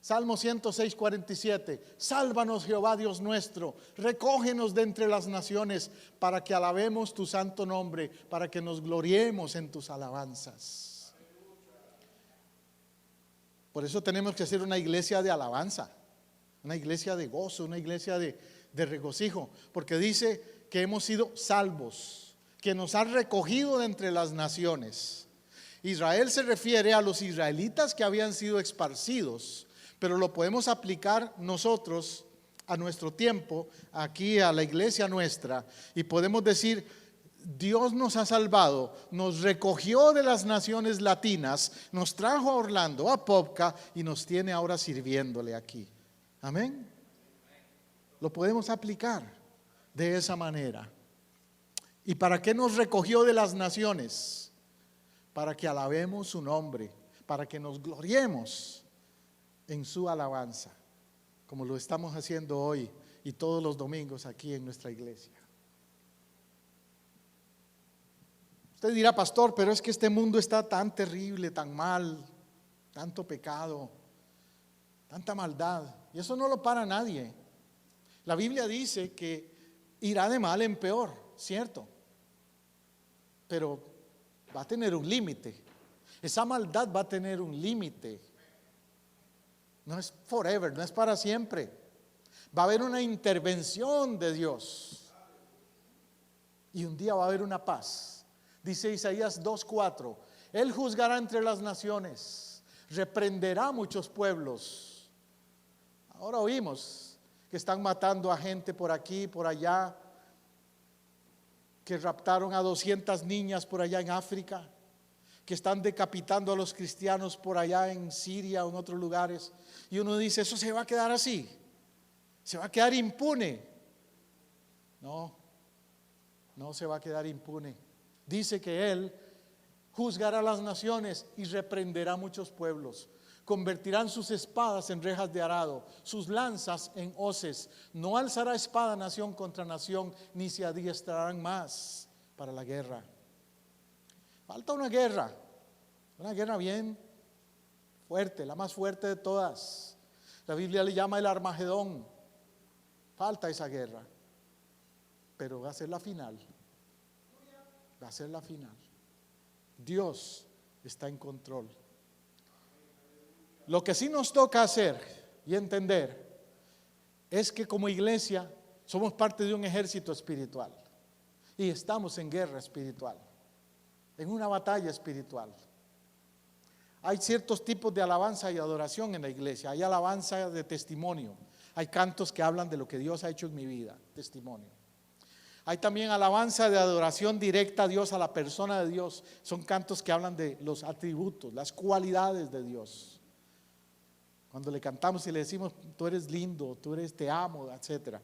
Salmo 106:47: sálvanos, Jehová Dios nuestro, recógenos de entre las naciones, para que alabemos tu santo nombre, para que nos gloriemos en tus alabanzas. Por eso tenemos que ser una iglesia de alabanza, una iglesia de gozo, una iglesia de regocijo, porque dice que hemos sido salvos, que nos han recogido de entre las naciones. Israel se refiere a los israelitas que habían sido esparcidos, pero lo podemos aplicar nosotros a nuestro tiempo, aquí a la iglesia nuestra, y podemos decir, Dios nos ha salvado, nos recogió de las naciones latinas, nos trajo a Orlando, a Popca, y nos tiene ahora sirviéndole aquí. Amén. Lo podemos aplicar de esa manera. ¿Y para qué nos recogió de las naciones? Para que alabemos su nombre, para que nos gloriemos en su alabanza, como lo estamos haciendo hoy y todos los domingos aquí en nuestra iglesia. Usted dirá, pastor, pero es que este mundo está tan terrible, tan mal, tanto pecado, tanta maldad, y eso no lo para nadie. La Biblia dice que irá de mal en peor, ¿cierto? Pero va a tener un límite. Esa maldad va a tener un límite. No es forever, no es para siempre. Va a haber una intervención de Dios. Y un día va a haber una paz. Dice Isaías 2:4, Él juzgará entre las naciones, reprenderá a muchos pueblos. Ahora oímos que están matando a gente por aquí, por allá, que raptaron a 200 niñas por allá en África, que están decapitando a los cristianos por allá en Siria o en otros lugares. Y uno dice, ¿eso se va a quedar así? ¿Se va a quedar impune? No, no se va a quedar impune. Dice que Él juzgará a las naciones y reprenderá a muchos pueblos. Convertirán sus espadas en rejas de arado, sus lanzas en hoces. No alzará espada nación contra nación, ni se adiestrarán más para la guerra. Falta una guerra bien fuerte, la más fuerte de todas. La Biblia le llama el Armagedón. Falta esa guerra, pero va a ser la final. Va a ser la final. Dios está en control. Lo que sí nos toca hacer y entender es que como iglesia somos parte de un ejército espiritual y estamos en guerra espiritual, en una batalla espiritual. Hay ciertos tipos de alabanza y adoración en la iglesia. Hay alabanza de testimonio, hay cantos que hablan de lo que Dios ha hecho en mi vida, testimonio. Hay también alabanza de adoración directa a Dios, a la persona de Dios. Son cantos que hablan de los atributos, las cualidades de Dios. Cuando le cantamos y le decimos, tú eres lindo, tú eres, te amo, etc.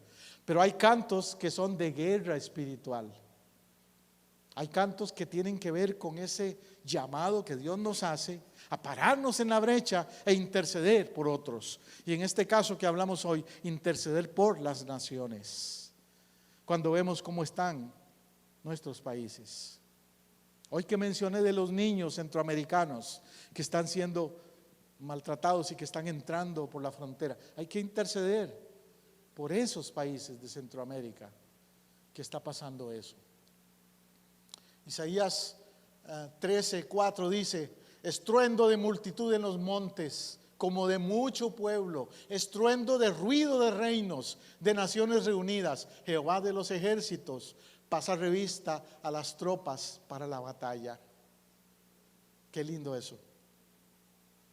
Pero hay cantos que son de guerra espiritual. Hay cantos que tienen que ver con ese llamado que Dios nos hace a pararnos en la brecha e interceder por otros. Y en este caso que hablamos hoy, interceder por las naciones. Cuando vemos cómo están nuestros países. Hoy que mencioné de los niños centroamericanos que están siendo maltratados y que están entrando por la frontera, hay que interceder por esos países de Centroamérica que está pasando eso. Isaías 13:4 dice, estruendo de multitud en los montes, como de mucho pueblo, estruendo de ruido de reinos, de naciones reunidas. Jehová de los ejércitos pasa revista a las tropas para la batalla. Qué lindo eso.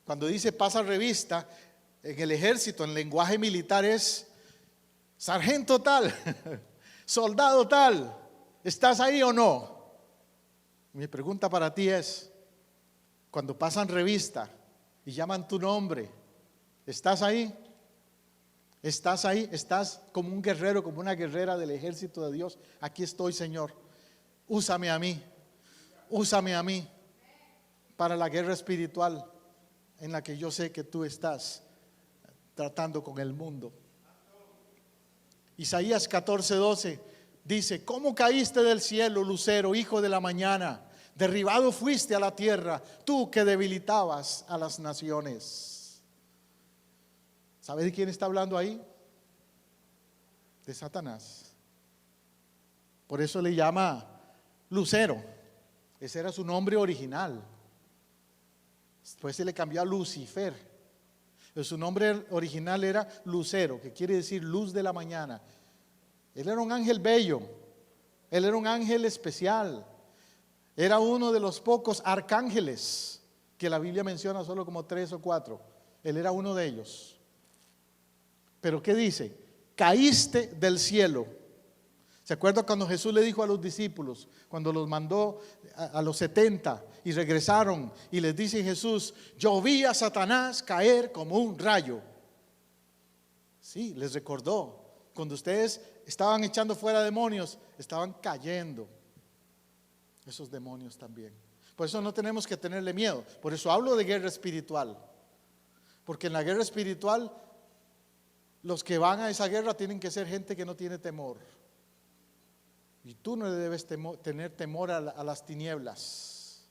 Cuando dice pasa revista, en el ejército, en lenguaje militar es sargento tal, soldado tal, ¿estás ahí o no? Mi pregunta para ti es, cuando pasan revista y llaman tu nombre, ¿estás ahí? ¿Estás ahí? ¿Estás como un guerrero, como una guerrera del ejército de Dios? Aquí estoy, Señor. Úsame a mí para la guerra espiritual en la que yo sé que tú estás tratando con el mundo. Isaías 14:12 dice, ¿cómo caíste del cielo, lucero, hijo de la mañana? Derribado fuiste a la tierra, tú que debilitabas a las naciones. ¿Sabe de quién está hablando ahí? De Satanás. Por eso le llama lucero. Ese era su nombre original. Después se le cambió a Lucifer. Pero su nombre original era lucero, que quiere decir luz de la mañana. Él era un ángel bello. Él era un ángel especial. Era uno de los pocos arcángeles que la Biblia menciona solo como 3 o 4. Él era uno de ellos. Pero ¿qué dice? Caíste del cielo. ¿Se acuerda cuando Jesús le dijo a los discípulos, cuando los mandó a los 70 y regresaron y les dice Jesús, yo vi a Satanás caer como un rayo? Sí, les recordó, cuando ustedes estaban echando fuera demonios, estaban cayendo esos demonios también. Por eso no tenemos que tenerle miedo. Por eso hablo de guerra espiritual. Porque en la guerra espiritual los que van a esa guerra tienen que ser gente que no tiene temor. Y tú no le debes tener temor a las tinieblas.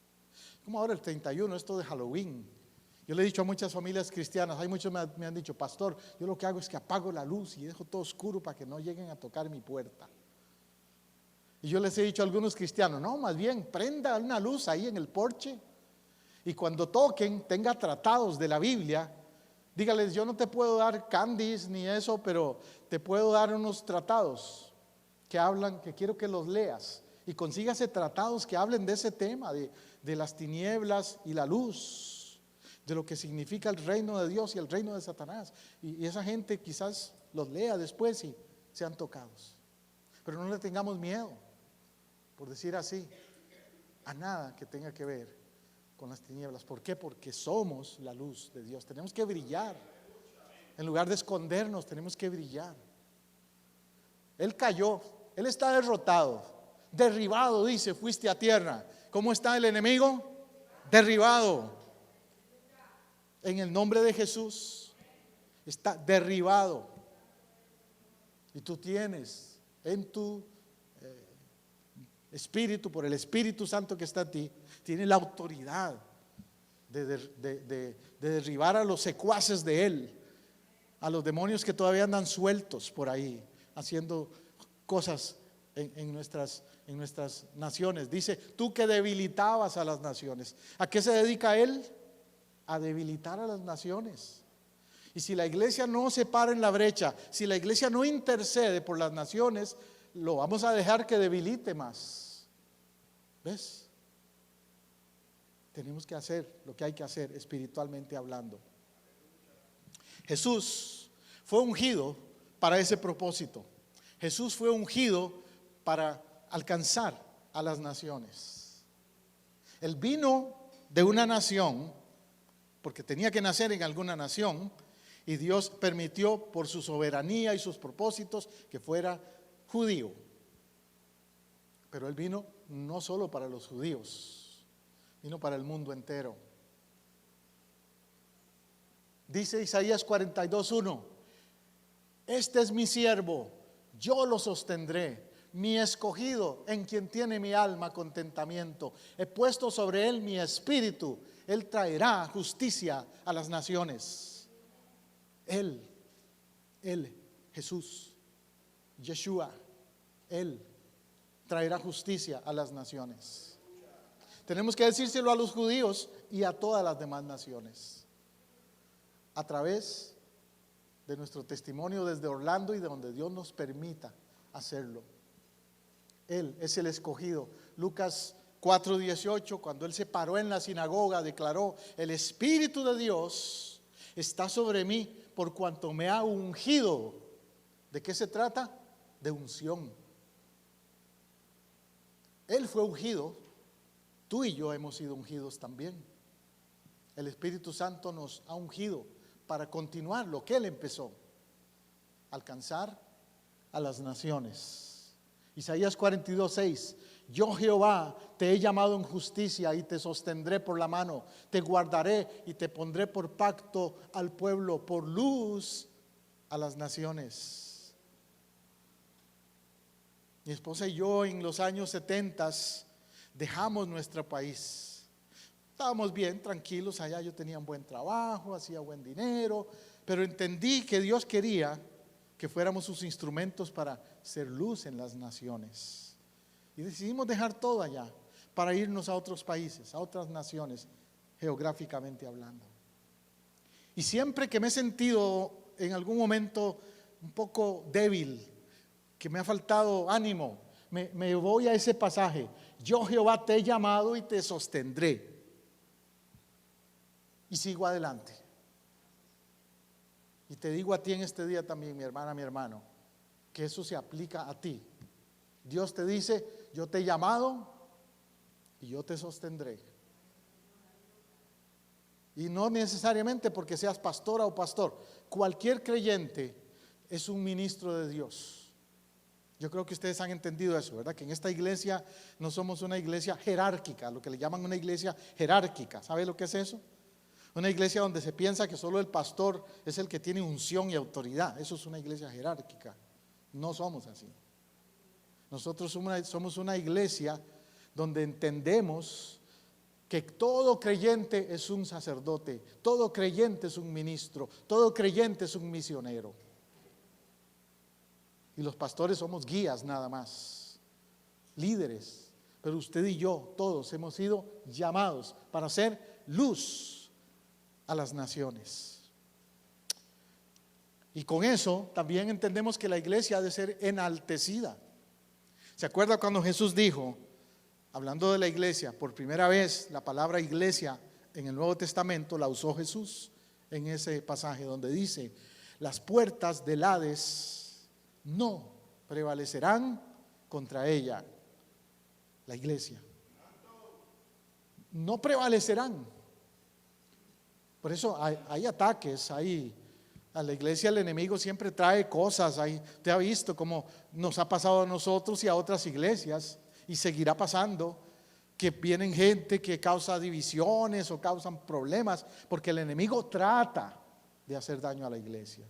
Como ahora el 31, esto de Halloween. Yo le he dicho a muchas familias cristianas, hay muchos me han dicho, pastor, yo lo que hago es que apago la luz y dejo todo oscuro para que no lleguen a tocar mi puerta. Y yo les he dicho a algunos cristianos, no, más bien prenda una luz ahí en el porche y cuando toquen, tenga tratados de la Biblia. Dígales, yo no te puedo dar candies ni eso, pero te puedo dar unos tratados que hablan, que quiero que los leas. Y consígase tratados que hablen de ese tema, de las tinieblas y la luz, de lo que significa el reino de Dios y el reino de Satanás. Y esa gente quizás los lea después y sean tocados. Pero no le tengamos miedo, por decir así, a nada que tenga que ver con las tinieblas. ¿Por qué? Porque somos la luz de Dios. Tenemos que brillar. En lugar de escondernos, tenemos que brillar. Él cayó, él está derrotado, derribado, dice, fuiste a tierra. ¿Cómo está el enemigo? Derribado. En el nombre de Jesús, está derribado. Y tú tienes en tu espíritu, por el Espíritu Santo que está en ti, tienes la autoridad de derribar a los secuaces de él, a los demonios que todavía andan sueltos por ahí, haciendo cosas en nuestras naciones. Dice, tú que debilitabas a las naciones. ¿A qué se dedica él? A debilitar a las naciones. Y si la iglesia no se para en la brecha, si la iglesia no intercede por las naciones, lo vamos a dejar que debilite más. ¿Ves? Tenemos que hacer lo que hay que hacer espiritualmente hablando. Jesús fue ungido para ese propósito. Jesús fue ungido para alcanzar a las naciones. Él vino de una nación, porque tenía que nacer en alguna nación, y Dios permitió por su soberanía y sus propósitos que fuera judío. Pero Él vino no solo para los judíos, vino para el mundo entero. Dice Isaías 42:1, este es mi siervo, yo lo sostendré, mi escogido, en quien tiene mi alma contentamiento. He puesto sobre él mi espíritu, él traerá justicia a las naciones. Él, Jesús, Yeshua, él traerá justicia a las naciones. Tenemos que decírselo a los judíos y a todas las demás naciones, a través de nuestro testimonio desde Orlando y de donde Dios nos permita hacerlo. Él es el escogido. Lucas 4:18, cuando él se paró en la sinagoga, declaró, el Espíritu de Dios está sobre mí por cuanto me ha ungido. ¿De qué se trata? De unción. Él fue ungido, tú y yo hemos sido ungidos también. El Espíritu Santo nos ha ungido para continuar lo que Él empezó, alcanzar a las naciones. Isaías 42:6, yo Jehová te he llamado en justicia y te sostendré por la mano, te guardaré y te pondré por pacto al pueblo, por luz a las naciones. Mi esposa y yo en los años 70 dejamos nuestro país. Estábamos bien, tranquilos allá, yo tenía un buen trabajo, hacía buen dinero, pero entendí que Dios quería que fuéramos sus instrumentos para ser luz en las naciones. Y decidimos dejar todo allá para irnos a otros países, a otras naciones, geográficamente hablando. Y siempre que me he sentido en algún momento un poco débil, que me ha faltado ánimo, me voy a ese pasaje. Yo Jehová te he llamado y te sostendré. Y sigo adelante. Y te digo a ti en este día también, mi hermana, mi hermano, que eso se aplica a ti. Dios te dice, yo te he llamado y yo te sostendré. Y no necesariamente porque seas pastora o pastor. Cualquier creyente es un ministro de Dios. Yo creo que ustedes han entendido eso, ¿verdad? Que en esta iglesia no somos una iglesia jerárquica, lo que le llaman una iglesia jerárquica. ¿Sabe lo que es eso? Una iglesia donde se piensa que solo el pastor es el que tiene unción y autoridad. Eso es una iglesia jerárquica. No somos así. Nosotros somos una iglesia donde entendemos que todo creyente es un sacerdote, todo creyente es un ministro, todo creyente es un misionero. Y los pastores somos guías nada más, líderes. Pero usted y yo, todos hemos sido llamados para ser luz a las naciones. Y con eso también entendemos que la iglesia ha de ser enaltecida. ¿Se acuerda cuando Jesús dijo, hablando de la iglesia, por primera vez la palabra iglesia en el Nuevo Testamento la usó Jesús en ese pasaje donde dice, las puertas del Hades no prevalecerán contra ella, la iglesia. No prevalecerán. Por eso hay ataques, a la iglesia el enemigo siempre trae cosas. Usted ha visto cómo nos ha pasado a nosotros y a otras iglesias, y seguirá pasando, que vienen gente que causa divisiones o causan problemas, porque el enemigo trata de hacer daño a la iglesia,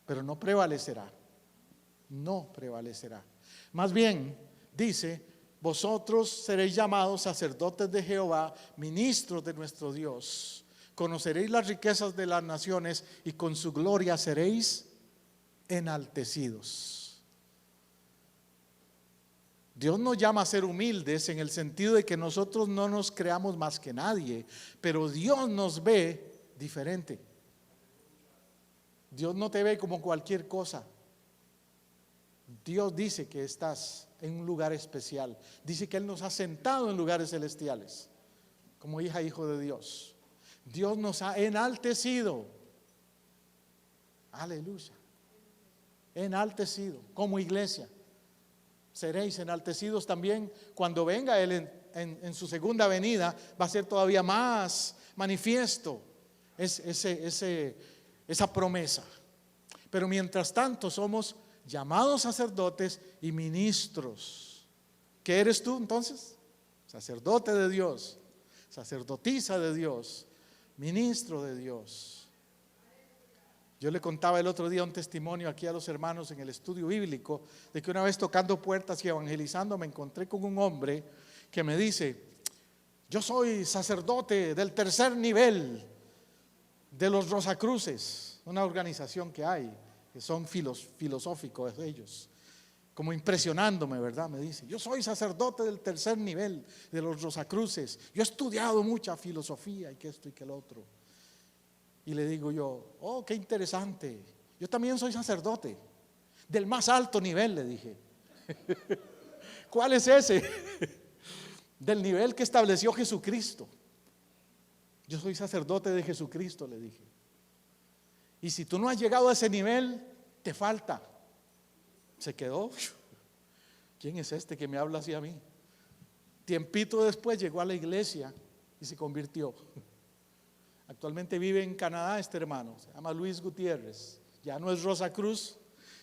pero no prevalecerá, no prevalecerá. Más bien, dice, vosotros seréis llamados sacerdotes de Jehová, ministros de nuestro Dios. Conoceréis las riquezas de las naciones y con su gloria seréis enaltecidos. Dios nos llama a ser humildes en el sentido de que nosotros no nos creamos más que nadie, pero Dios nos ve diferente. Dios no te ve como cualquier cosa. Dios dice que estás en un lugar especial. Dice que Él nos ha sentado en lugares celestiales, como hija, hijo de Dios. Dios nos ha enaltecido. Aleluya. Enaltecido como iglesia. Seréis enaltecidos también cuando venga Él en su segunda venida. Va a ser todavía más manifiesto esa promesa. Pero mientras tanto somos llamados sacerdotes y ministros. ¿Qué eres tú entonces? Sacerdote de Dios, sacerdotisa de Dios, ministro de Dios. Yo le contaba el otro día un testimonio aquí a los hermanos en el estudio bíblico de que una vez tocando puertas y evangelizando me encontré con un hombre que me dice, yo soy sacerdote del tercer nivel de los Rosacruces, una organización que hay, que son filosóficos ellos, como impresionándome, ¿verdad? Me dice, yo soy sacerdote del tercer nivel de los Rosacruces, yo he estudiado mucha filosofía y que esto y que el otro. Y le digo yo, oh, qué interesante, yo también soy sacerdote del más alto nivel, le dije. ¿Cuál es ese? Del nivel que estableció Jesucristo. Yo soy sacerdote de Jesucristo, le dije. Y si tú no has llegado a ese nivel, te falta. Se quedó. ¿Quién es este que me habla así a mí? Tiempito después llegó a la iglesia y se convirtió. Actualmente vive en Canadá este hermano, se llama Luis Gutiérrez. Ya no es Rosacruz,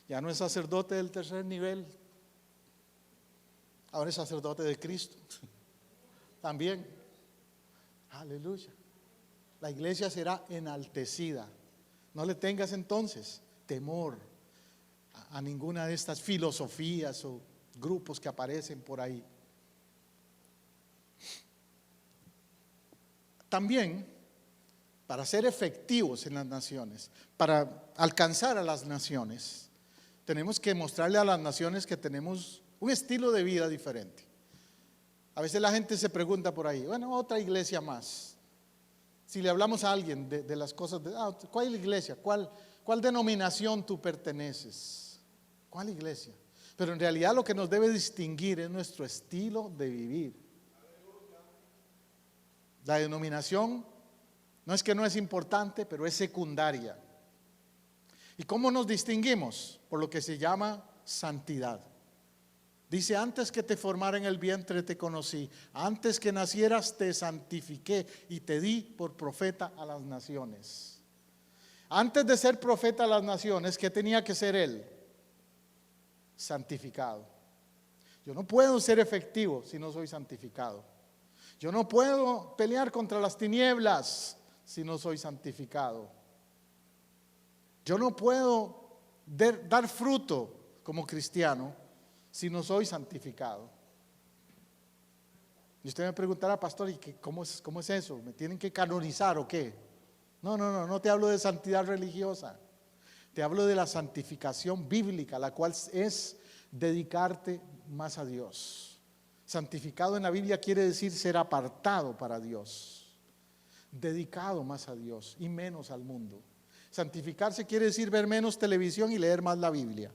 ya no es sacerdote del tercer nivel, ahora es sacerdote de Cristo. También, aleluya. La iglesia será enaltecida. No le tengas entonces temor a ninguna de estas filosofías o grupos que aparecen por ahí. También, para ser efectivos en las naciones, para alcanzar a las naciones, tenemos que mostrarle a las naciones que tenemos un estilo de vida diferente. A veces la gente se pregunta por ahí, bueno, otra iglesia más. Si le hablamos a alguien de las cosas, ¿cuál iglesia? ¿Cuál denominación tú perteneces? ¿Cuál iglesia? Pero en realidad lo que nos debe distinguir es nuestro estilo de vivir. La denominación no es que no es importante, pero es secundaria. ¿Y cómo nos distinguimos? Por lo que se llama santidad. Dice, antes que te formara en el vientre te conocí, antes que nacieras te santifiqué y te di por profeta a las naciones. Antes de ser profeta a las naciones, ¿qué tenía que ser él? Santificado. Yo no puedo ser efectivo si no soy santificado. Yo no puedo pelear contra las tinieblas si no soy santificado. Yo no puedo dar fruto como cristiano si no soy santificado. Y usted me preguntará, pastor, ¿y cómo es eso? ¿Me tienen que canonizar o qué? No te hablo de santidad religiosa. Te hablo de la santificación bíblica, la cual es dedicarte más a Dios. Santificado en la Biblia quiere decir ser apartado para Dios, dedicado más a Dios y menos al mundo. Santificarse quiere decir ver menos televisión y leer más la Biblia.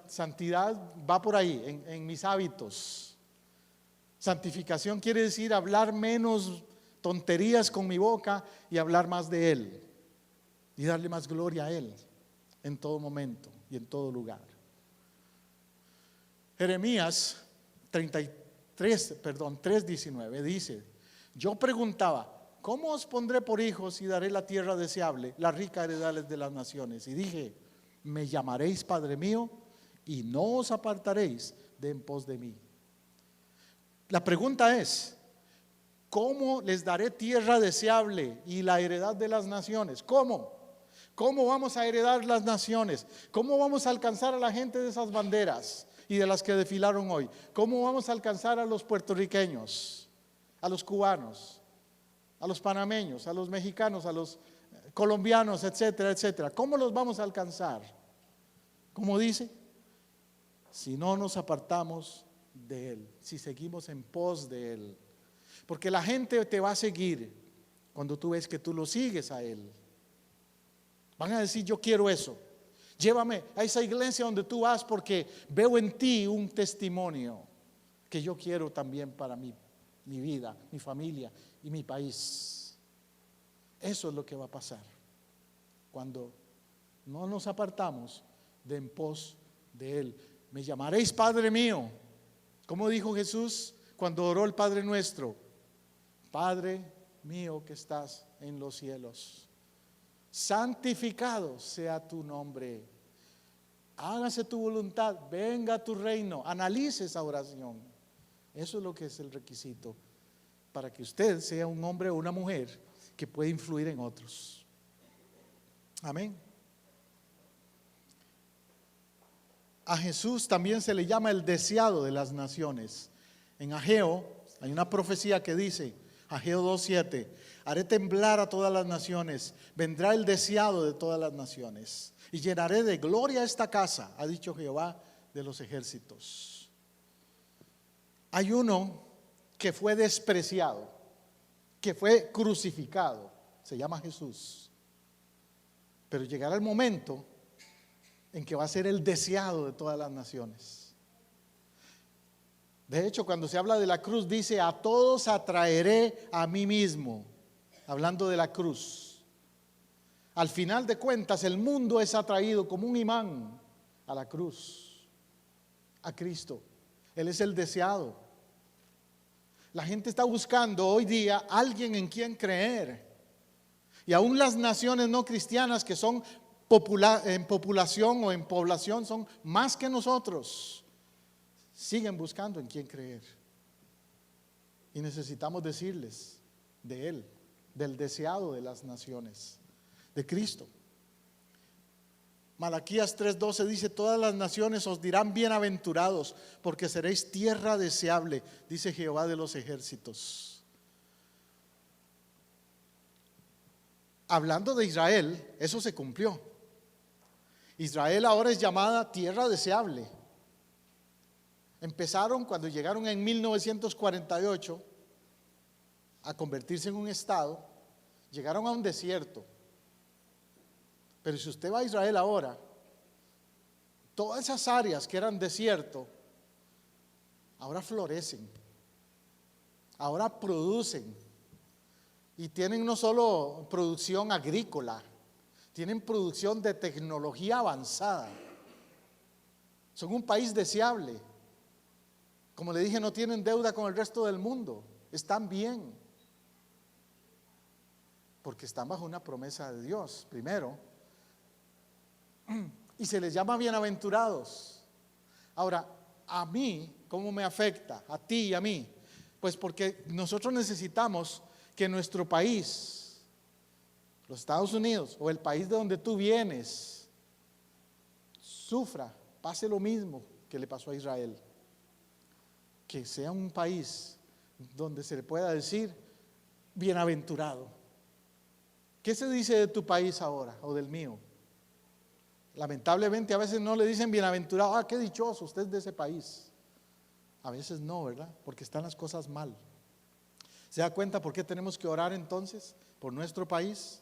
Santidad va por ahí, en mis hábitos. Santificación quiere decir hablar menos tonterías con mi boca y hablar más de Él y darle más gloria a Él en todo momento y en todo lugar. Jeremías 3:19 dice: yo preguntaba, ¿cómo os pondré por hijos y daré la tierra deseable, la rica heredad de las naciones? Y dije, me llamaréis Padre mío y no os apartaréis de en pos de mí. La pregunta es, ¿cómo les daré tierra deseable y la heredad de las naciones? ¿Cómo? ¿Cómo vamos a heredar las naciones? ¿Cómo vamos a alcanzar a la gente de esas banderas y de las que desfilaron hoy? ¿Cómo vamos a alcanzar a los puertorriqueños, a los cubanos, a los panameños, a los mexicanos, a los colombianos, etcétera, etcétera? ¿Cómo los vamos a alcanzar? ¿Cómo dice? Si no nos apartamos de Él, si seguimos en pos de Él. Porque la gente te va a seguir cuando tú ves que tú lo sigues a Él. Van a decir, yo quiero eso. Llévame a esa iglesia donde tú vas porque veo en ti un testimonio que yo quiero también para mi vida, mi familia y mi país. Eso es lo que va a pasar cuando no nos apartamos de en pos de Él. Me llamaréis Padre mío. ¿Cómo dijo Jesús cuando oró el Padre Nuestro? Padre mío que estás en los cielos, santificado sea tu nombre. Hágase tu voluntad, venga a tu reino. Analice esa oración. Eso es lo que es el requisito para que usted sea un hombre o una mujer que pueda influir en otros. Amén. A Jesús también se le llama el deseado de las naciones. En Ageo hay una profecía que dice, Ageo 2:7, haré temblar a todas las naciones, vendrá el deseado de todas las naciones y llenaré de gloria esta casa, ha dicho Jehová de los ejércitos. Hay uno que fue despreciado, que fue crucificado, se llama Jesús, pero llegará el momento en que va a ser el deseado de todas las naciones. De hecho, cuando se habla de la cruz, dice, a todos atraeré a mí mismo, hablando de la cruz. Al final de cuentas, el mundo es atraído como un imán a la cruz, a Cristo. Él es el deseado. La gente está buscando hoy día alguien en quien creer. Y aún las naciones no cristianas que son en populación o en población son más que nosotros, siguen buscando en quién creer. Y necesitamos decirles de Él, del deseado de las naciones, de Cristo. Malaquías 3:12 dice, todas las naciones os dirán bienaventurados, porque seréis tierra deseable, dice Jehová de los ejércitos. Hablando de Israel, eso se cumplió. Israel ahora es llamada tierra deseable. Empezaron cuando llegaron en 1948 a convertirse en un estado, llegaron a un desierto. Pero si usted va a Israel ahora, todas esas áreas que eran desierto, ahora florecen, ahora producen y tienen no solo producción agrícola, tienen producción de tecnología avanzada. Son un país deseable. Como le dije, no tienen deuda con el resto del mundo. Están bien. Porque están bajo una promesa de Dios, primero. Y se les llama bienaventurados. Ahora, a mí, ¿cómo me afecta? A ti y a mí. Pues porque nosotros necesitamos que nuestro país, los Estados Unidos o el país de donde tú vienes, sufra, pase lo mismo que le pasó a Israel? Que sea un país donde se le pueda decir bienaventurado. ¿Qué se dice de tu país ahora o del mío? Lamentablemente a veces no le dicen bienaventurado, qué dichoso, usted es de ese país. A veces no, ¿verdad? Porque están las cosas mal. ¿Se da cuenta por qué tenemos que orar entonces por nuestro país?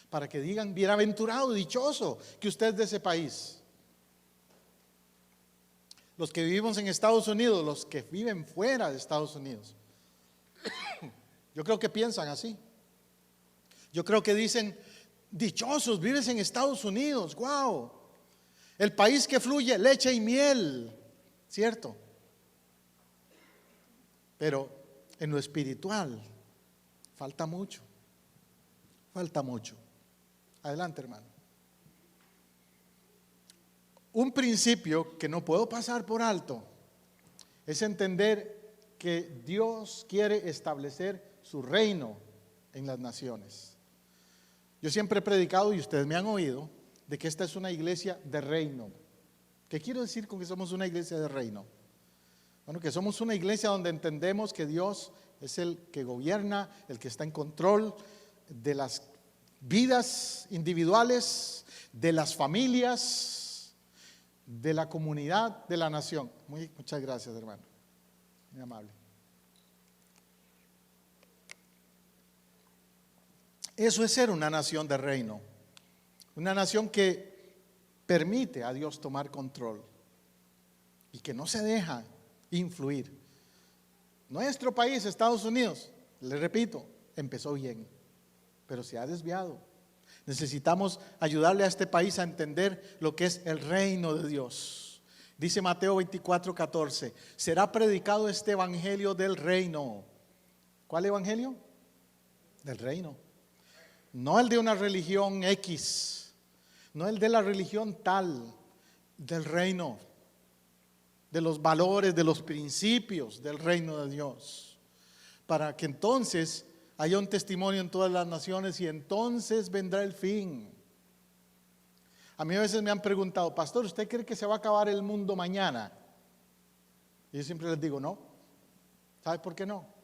Para que digan bienaventurado, dichoso, que usted es de ese país. Los que vivimos en Estados Unidos, los que viven fuera de Estados Unidos, yo creo que piensan así. Yo creo que dicen, dichosos, vives en Estados Unidos, wow, el país que fluye leche y miel, ¿cierto? Pero en lo espiritual falta mucho, falta mucho. Adelante, hermano. Un principio que no puedo pasar por alto es entender que Dios quiere establecer su reino en las naciones. Yo siempre he predicado, y ustedes me han oído, de que esta es una iglesia de reino. ¿Qué quiero decir con que somos una iglesia de reino? Bueno, que somos una iglesia donde entendemos que Dios es el que gobierna, el que está en control de las vidas individuales, de las familias, de la comunidad, de la nación. Muchas gracias, hermano. Muy amable. Eso es ser una nación de reino. Una nación que permite a Dios tomar control y que no se deja influir. Nuestro país, Estados Unidos, le repito, empezó bien, pero se ha desviado. Necesitamos ayudarle a este país a entender lo que es el reino de Dios. Dice Mateo 24:14, será predicado este evangelio del reino. ¿Cuál evangelio? Del reino. No el de una religión X, no el de la religión tal, del reino, de los valores, de los principios del reino de Dios, para que entonces haya un testimonio en todas las naciones y entonces vendrá el fin. A mí a veces me han preguntado, pastor, ¿usted cree que se va a acabar el mundo mañana? Y yo siempre les digo, no. ¿Sabe por qué no?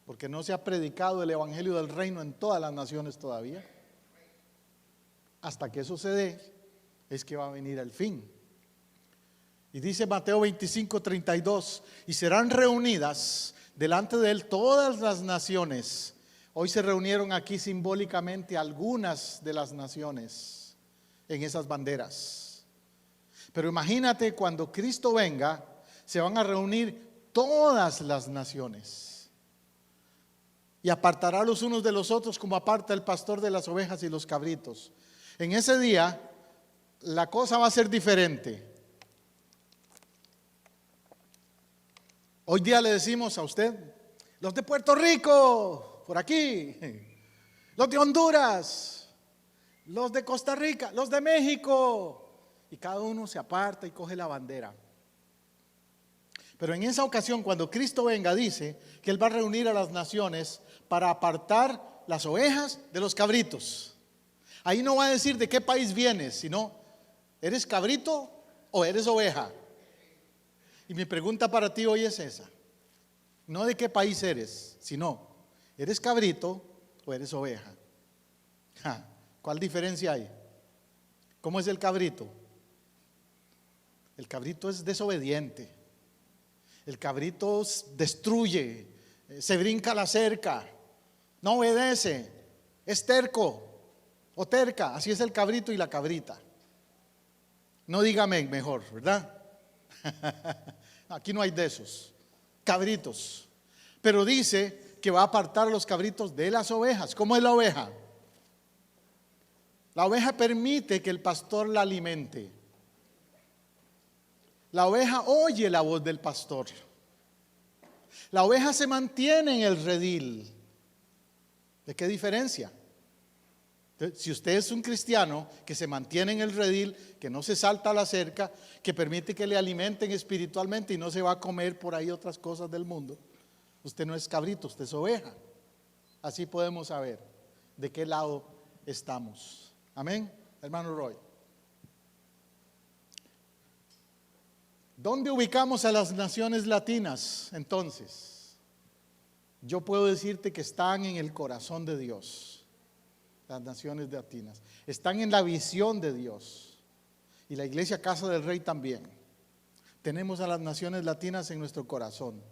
Porque no se ha predicado el evangelio del reino en todas las naciones todavía. Hasta que eso se dé, es que va a venir el fin. Y dice Mateo 25:32, y serán reunidas delante de él todas las naciones. Hoy se reunieron aquí simbólicamente algunas de las naciones en esas banderas. Pero imagínate cuando Cristo venga, se van a reunir todas las naciones. Y apartará los unos de los otros como aparta el pastor de las ovejas y los cabritos. En ese día, la cosa va a ser diferente. Hoy día le decimos a usted, los de Puerto Rico, por aquí, los de Honduras, los de Costa Rica, los de México, y cada uno se aparta y coge la bandera. Pero en esa ocasión, cuando Cristo venga, dice que Él va a reunir a las naciones para apartar las ovejas de los cabritos. Ahí no va a decir de qué país vienes, sino, ¿eres cabrito o eres oveja? Y mi pregunta para ti hoy es esa. No de qué país eres, sino, ¿eres cabrito o eres oveja? ¿Cuál diferencia hay? ¿Cómo es el cabrito? El cabrito es desobediente. El cabrito destruye, se brinca la cerca, no obedece, es terco o terca. Así es el cabrito y la cabrita. No dígame mejor, ¿verdad? Aquí no hay de esos cabritos. Pero dice que va a apartar los cabritos de las ovejas. ¿Cómo es la oveja? La oveja permite que el pastor la alimente. La oveja oye la voz del pastor. La oveja se mantiene en el redil. ¿De qué diferencia? Si usted es un cristiano que se mantiene en el redil, que no se salta a la cerca, que permite que le alimenten espiritualmente y no se va a comer por ahí otras cosas del mundo, usted no es cabrito, usted es oveja. Así podemos saber de qué lado estamos. Amén, hermano Roy. ¿Dónde ubicamos a las naciones latinas entonces? Yo puedo decirte que están en el corazón de Dios. Las naciones latinas están en la visión de Dios. Y la iglesia Casa del Rey también. Tenemos a las naciones latinas en nuestro corazón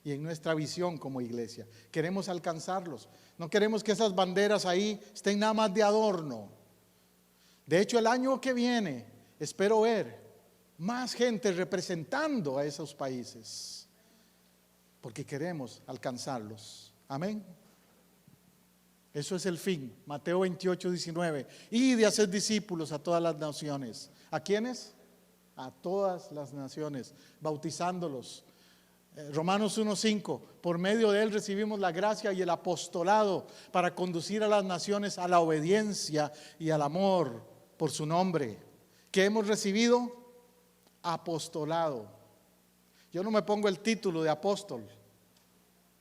y en nuestra visión como iglesia. Queremos alcanzarlos. No queremos que esas banderas ahí estén nada más de adorno. De hecho, el año que viene espero ver más gente representando a esos países, porque queremos alcanzarlos. Amén. Eso es el fin. Mateo 28, 19. Y de hacer discípulos a todas las naciones. ¿A quiénes? A todas las naciones, bautizándolos. Romanos 1:5, por medio de él recibimos la gracia y el apostolado para conducir a las naciones a la obediencia y al amor por su nombre. ¿Qué hemos recibido? Apostolado. Yo no me pongo el título de apóstol,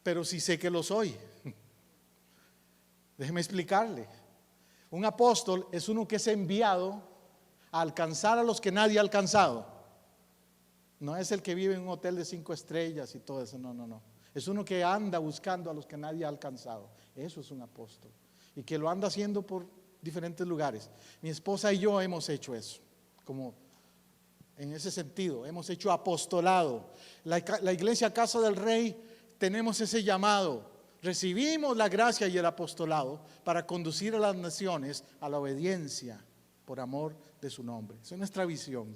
pero sí sé que lo soy. Déjeme explicarle. Un apóstol es uno que es enviado a alcanzar a los que nadie ha alcanzado. No es el que vive en un hotel de 5 estrellas y todo eso, no. Es uno que anda buscando a los que nadie ha alcanzado. Eso es un apóstol. Y que lo anda haciendo por diferentes lugares. Mi esposa y yo hemos hecho eso, como en ese sentido, hemos hecho apostolado. La iglesia Casa del Rey tenemos ese llamado. Recibimos la gracia y el apostolado para conducir a las naciones a la obediencia por amor de su nombre. Esa es nuestra visión.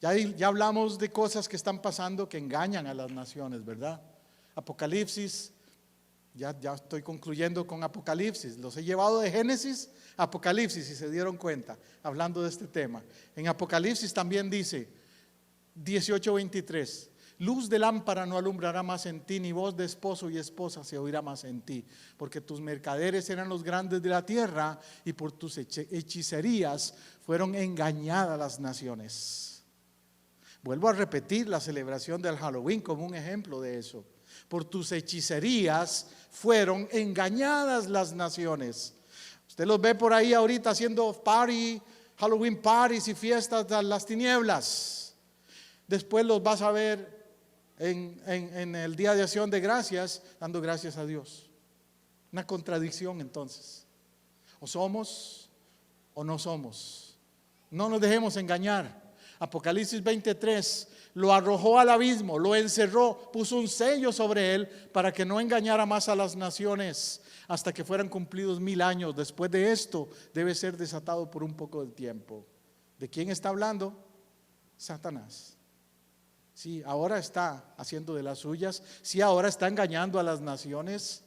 Ya hablamos de cosas que están pasando que engañan a las naciones, ¿verdad? Apocalipsis, ya estoy concluyendo con Apocalipsis. Los he llevado de Génesis a Apocalipsis, si se dieron cuenta, hablando de este tema. En Apocalipsis también dice 18:23. Luz de lámpara no alumbrará más en ti, ni voz de esposo y esposa se oirá más en ti, porque tus mercaderes eran los grandes de la tierra, y por tus hechicerías fueron engañadas las naciones. Vuelvo a repetir la celebración del Halloween como un ejemplo de eso. Por tus hechicerías fueron engañadas las naciones. Usted los ve por ahí ahorita haciendo Halloween parties y fiestas de las tinieblas. Después los vas a ver en el Día de Acción de Gracias, dando gracias a Dios. Una contradicción entonces. O somos o no somos. No nos dejemos engañar. Apocalipsis 23, lo arrojó al abismo, lo encerró, puso un sello sobre él para que no engañara más a las naciones hasta que fueran cumplidos 1000 años. Después de esto debe ser desatado por un poco de tiempo. ¿De quién está hablando? Satanás. Sí, ahora está haciendo de las suyas. Sí, ahora está engañando a las naciones.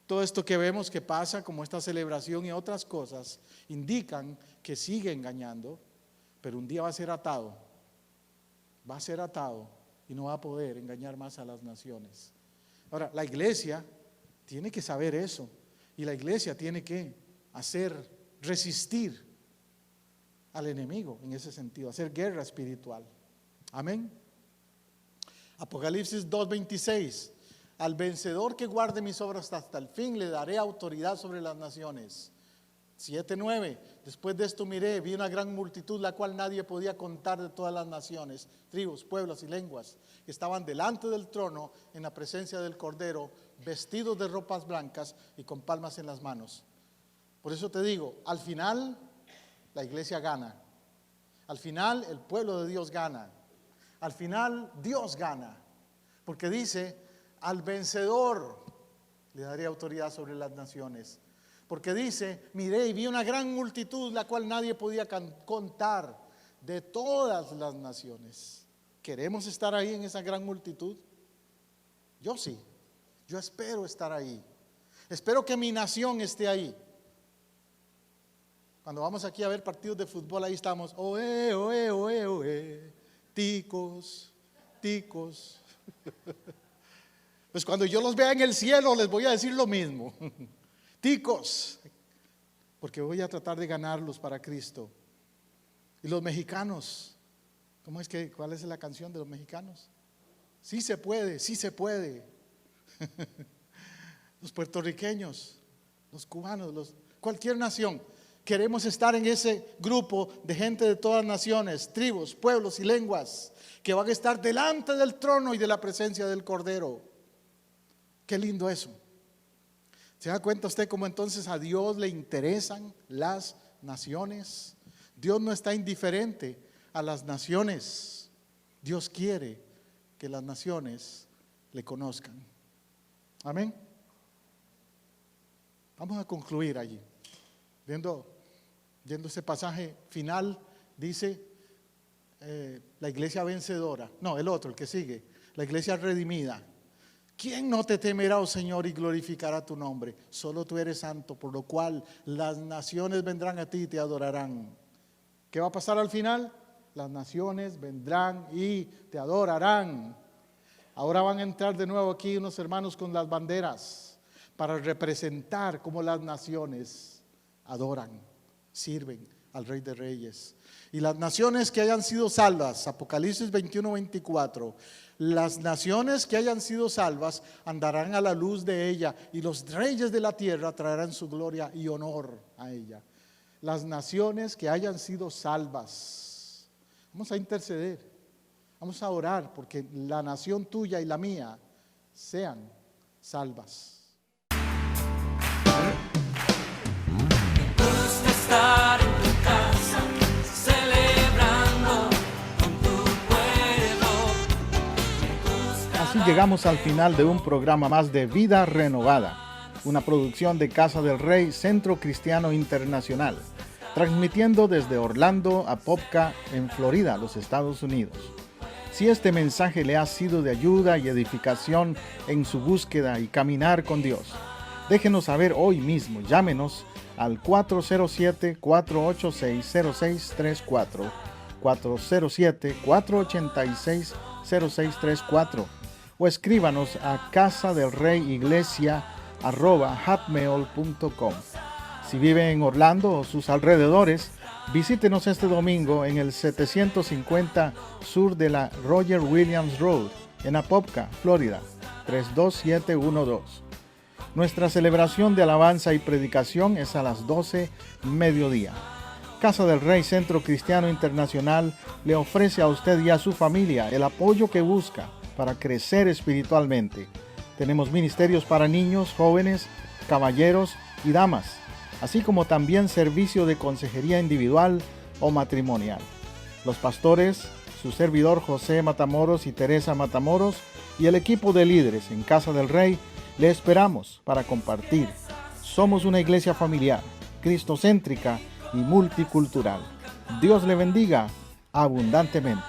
Todo esto que vemos que pasa, como esta celebración y otras cosas, indican que sigue engañando, pero un día va a ser atado. Va a ser atado y no va a poder engañar más a las naciones. Ahora, la iglesia tiene que saber eso, y la iglesia tiene que resistir al enemigo en ese sentido, hacer guerra espiritual. Amén. Apocalipsis 2:26, al vencedor que guarde mis obras hasta el fin le daré autoridad sobre las naciones. 7:9, después de esto miré, vi una gran multitud, la cual nadie podía contar, de todas las naciones, tribus, pueblos y lenguas, que estaban delante del trono en la presencia del Cordero, vestidos de ropas blancas y con palmas en las manos. Por eso te digo, al final la iglesia gana. Al final el pueblo de Dios gana. Al final Dios gana, porque dice, al vencedor le daré autoridad sobre las naciones. Porque dice, miré y vi una gran multitud, la cual nadie podía contar, de todas las naciones. ¿Queremos estar ahí en esa gran multitud? Yo sí, yo espero estar ahí. Espero que mi nación esté ahí. Cuando vamos aquí a ver partidos de fútbol, ahí estamos, oe, oe, oe, oe. Ticos, ticos. Pues cuando yo los vea en el cielo les voy a decir lo mismo. Ticos, porque voy a tratar de ganarlos para Cristo. Y los mexicanos, ¿cuál es la canción de los mexicanos? Sí se puede, sí se puede. los puertorriqueños, los cubanos, cualquier nación. Queremos estar en ese grupo de gente de todas naciones, tribus, pueblos y lenguas que van a estar delante del trono y de la presencia del Cordero. Qué lindo eso. ¿Se da cuenta usted cómo entonces a Dios le interesan las naciones? Dios no está indiferente a las naciones. Dios quiere que las naciones le conozcan. Amén. Vamos a concluir allí. Viendo ese pasaje final, dice la iglesia vencedora. No, el otro, el que sigue. La iglesia redimida. ¿Quién no te temerá, oh Señor, y glorificará tu nombre? Solo tú eres santo, por lo cual las naciones vendrán a ti y te adorarán. ¿Qué va a pasar al final? Las naciones vendrán y te adorarán. Ahora van a entrar de nuevo aquí unos hermanos con las banderas para representar cómo las naciones adoran, sirven al Rey de Reyes. Y las naciones que hayan sido salvas, Apocalipsis 21-24, las naciones que hayan sido salvas andarán a la luz de ella, y los reyes de la tierra traerán su gloria y honor a ella. Las naciones que hayan sido salvas. Vamos a interceder, vamos a orar porque la nación tuya y la mía sean salvas. Estar en tu casa, celebrando con tu pueblo. Así llegamos al final de un programa más de Vida Renovada, una producción de Casa del Rey, Centro Cristiano Internacional, transmitiendo desde Orlando a Popka, en Florida, los Estados Unidos. Si este mensaje le ha sido de ayuda y edificación en su búsqueda y caminar con Dios, déjenos saber hoy mismo. Llámenos al 407-486-0634, 407-486-0634, o escríbanos a casadelreyiglesia@hotmail.com. Si vive en Orlando o sus alrededores, visítenos este domingo en el 750 sur de la Roger Williams Road, en Apopka, Florida, 32712. Nuestra celebración de alabanza y predicación es a las 12 mediodía. Casa del Rey Centro Cristiano Internacional le ofrece a usted y a su familia el apoyo que busca para crecer espiritualmente. Tenemos ministerios para niños, jóvenes, caballeros y damas, así como también servicio de consejería individual o matrimonial. Los pastores, su servidor José Matamoros y Teresa Matamoros, y el equipo de líderes en Casa del Rey, le esperamos para compartir. Somos una iglesia familiar, cristocéntrica y multicultural. Dios le bendiga abundantemente.